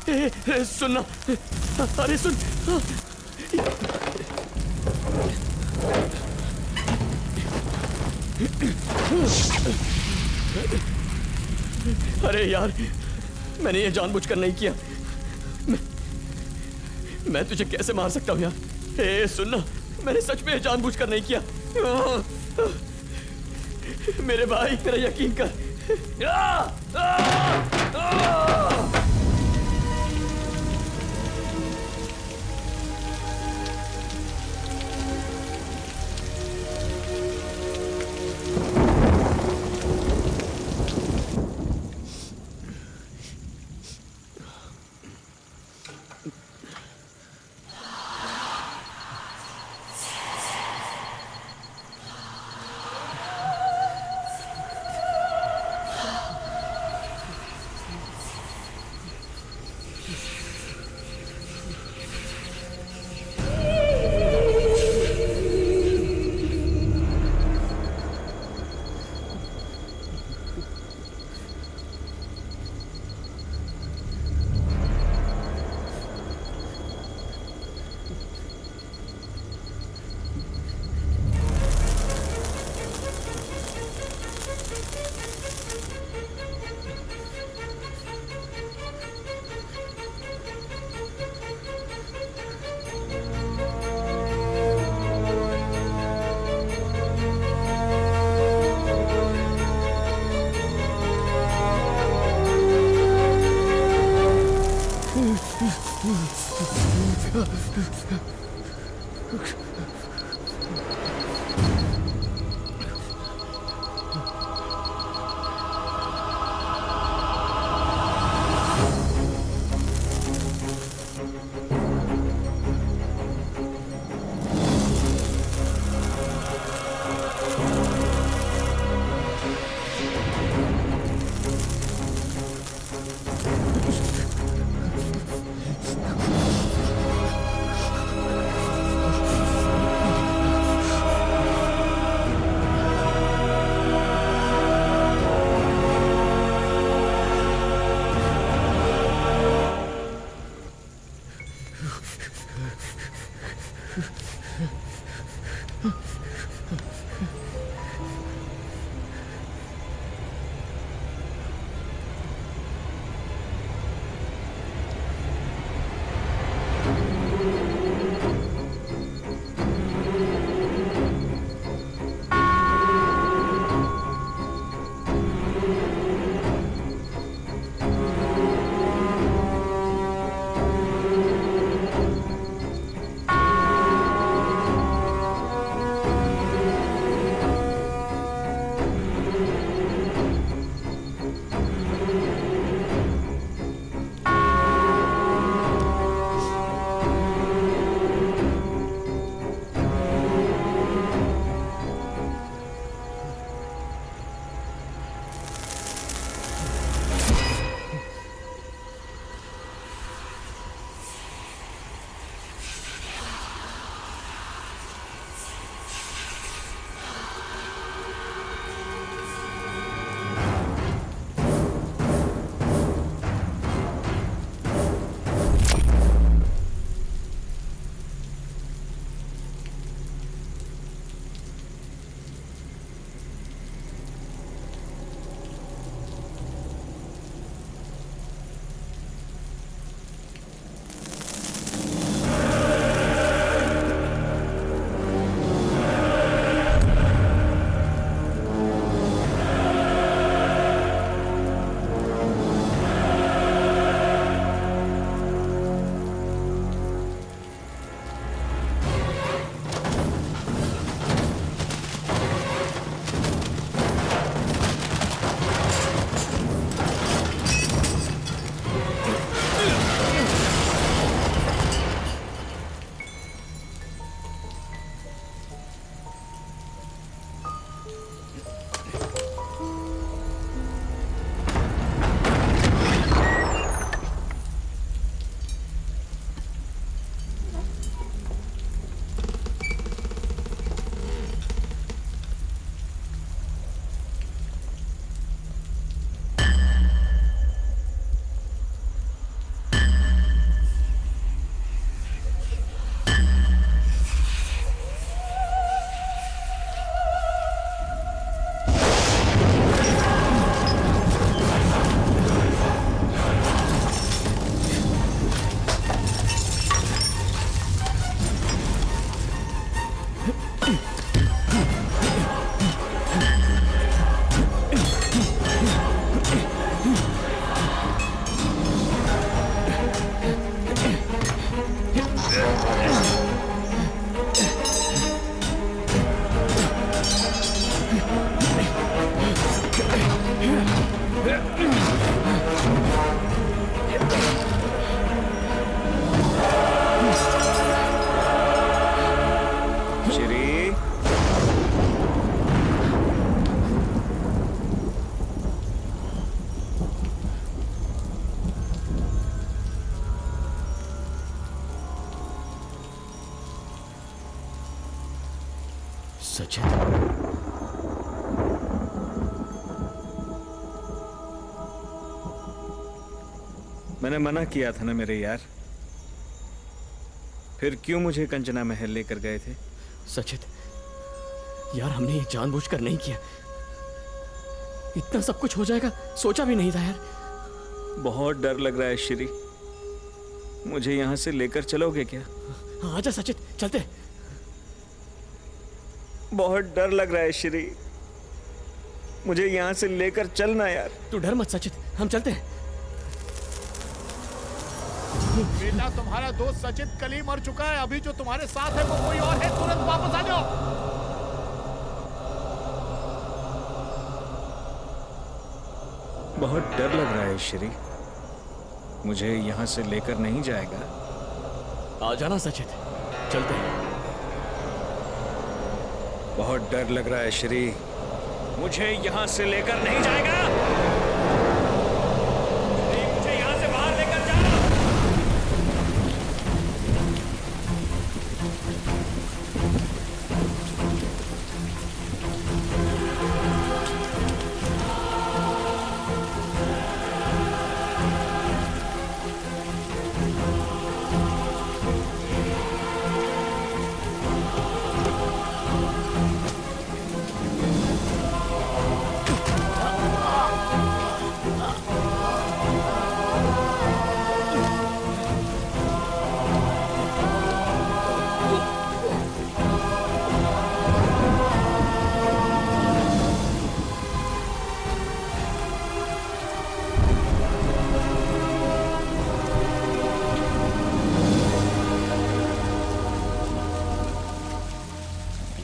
सुनना, अरे सुन। अरे यार, मैंने ये जानबूझकर नहीं किया। मैं तुझे कैसे मार सकता हूँ यार? ए सुनना, मैंने सच में जानबूझकर नहीं किया। मेरे भाई, मेरा यकीन कर। सचिन। मैंने मना किया था ना मेरे यार, फिर क्यों मुझे कंचना महल लेकर गए थे? सचिन यार, हमने ये जानबूझकर नहीं किया। इतना सब कुछ हो जाएगा सोचा भी नहीं था यार। बहुत डर लग रहा है श्री, मुझे यहाँ से लेकर चलोगे क्या? आजा सचिन, चलते। बहुत डर लग रहा है श्री, मुझे यहाँ से लेकर चलना यार। तू डर मत सचिन, हम चलते हैं। बेटा, तुम्हारा दोस्त सचिन कल ही मर चुका है। अभी जो तुम्हारे साथ है वो कोई और है। तुरंत वापस आ जाओ। बहुत डर लग रहा है श्री, मुझे यहाँ से लेकर नहीं जाएगा? आ जाना सचिन, चलते हैं। बहुत डर लग रहा है श्री, मुझे यहाँ से लेकर नहीं जाएगा? मुझे यहाँ से बाहर लेकर जाओ।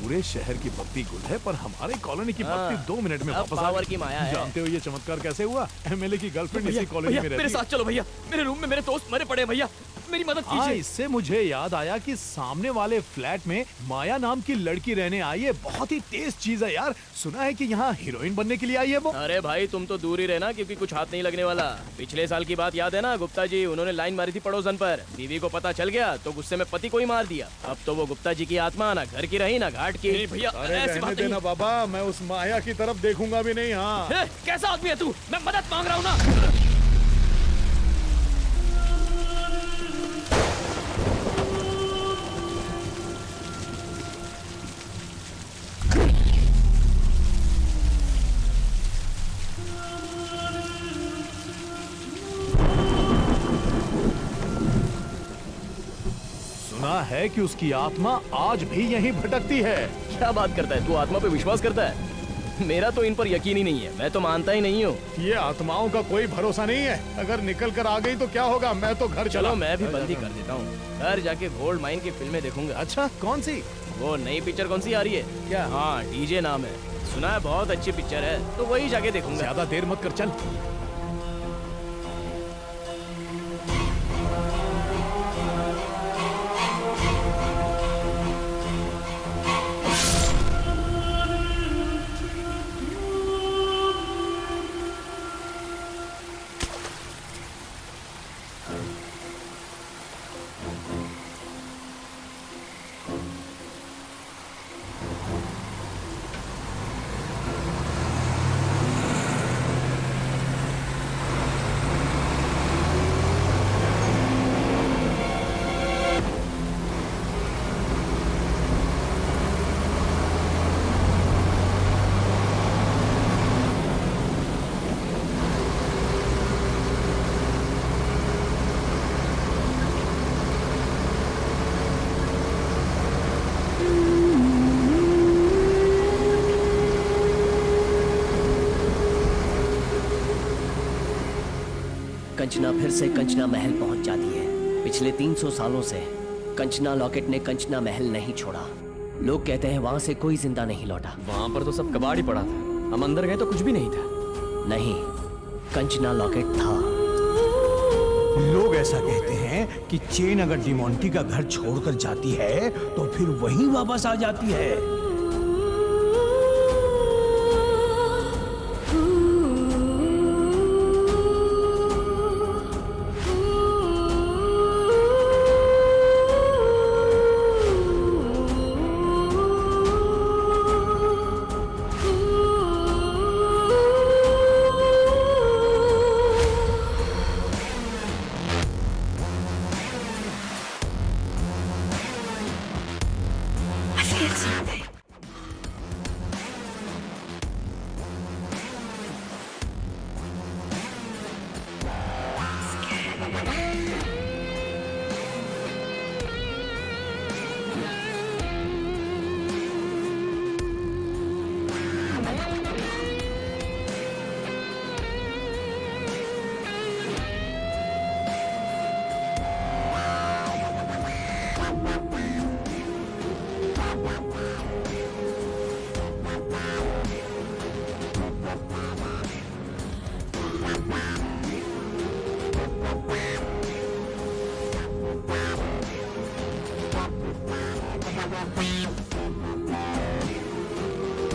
पूरे शहर की बत्ती गुल है, पर हमारे कॉलोनी की बत्ती 2 मिनट में अब वापस आ पावर गई। की माया है। जानते हो ये चमत्कार कैसे हुआ? एमएलए की गर्लफ्रेंड इसी कॉलोनी भैया में रहती मेरे है। साथ चलो भैया, मेरे रूम में मेरे दोस्त मरे पड़े हैं भैया, मेरी मदद हाँ, कीजिए। इससे मुझे याद आया कि सामने वाले फ्लैट में माया नाम की लड़की रहने आई है। बहुत ही तेज चीज है यार। सुना है कि यहाँ हीरोइन बनने के लिए आई है वो। अरे भाई तुम तो दूर ही रहना, क्योंकि कुछ हाथ नहीं लगने वाला। पिछले साल की बात याद है ना, गुप्ता जी उन्होंने लाइन मारी थी पड़ोसन पर, बीवी को पता चल गया तो गुस्से में पति को ही मार दिया। अब तो वो गुप्ता जी की आत्मा ना घर की रही ना घाट की। भैया अरे रहने देना बाबा, मैं उस माया की तरफ देखूंगा भी नहीं। हाँ, कैसा आदमी है तू? मैं मदद मांग रहा हूँ ना। सुना है कि उसकी आत्मा आज भी यहीं भटकती है। क्या बात करता है तू? आत्मा पे विश्वास करता है? मेरा तो इन पर यकीन ही नहीं है, मैं तो मानता ही नहीं हूँ। ये आत्माओं का कोई भरोसा नहीं है, अगर निकल कर आ गई तो क्या होगा? मैं तो घर चलो चला। मैं भी बंदी कर देता हूँ, घर जाके गोल्ड माइन की फिल्में देखूंगा। अच्छा, कौन सी? वो नई पिक्चर कौन सी आ रही है? क्या? हाँ, डीजे नाम है, सुना है बहुत अच्छी पिक्चर है, तो वही जाके देखूंगा। ज्यादा देर मत कर, चल। कंचना फिर से कंचना महल पहुंच जाती है। पिछले 300 सालों से कंचना लॉकेट ने कंचना महल नहीं छोड़ा। लोग कहते हैं वहां से कोई जिंदा नहीं लौटा। वहां पर तो सब कबाड़ ही पड़ा था, हम अंदर गए तो कुछ भी नहीं था। नहीं, कंचना लॉकेट था। लोग ऐसा कहते हैं कि चेन अगर डिमोंटी का घर छोड़कर जाती है तो फिर वहीं वापस आ जाती है।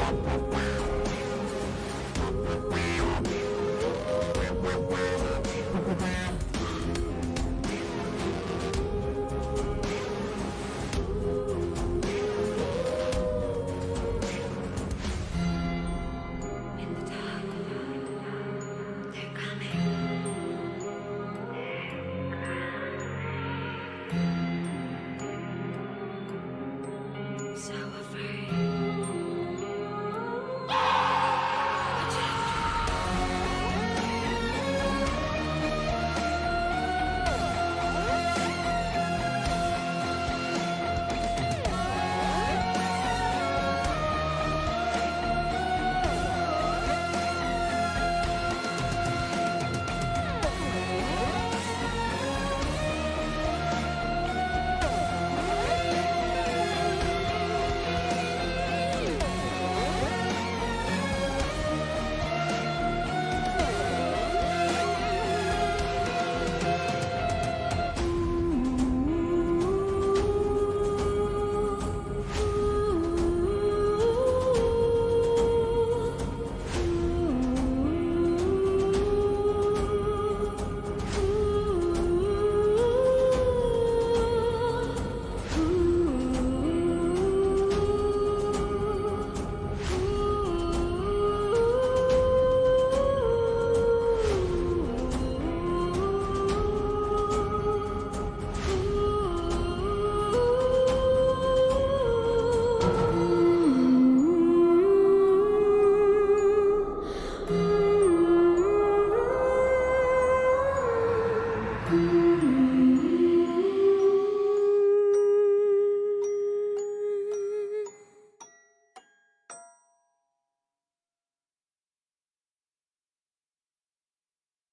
है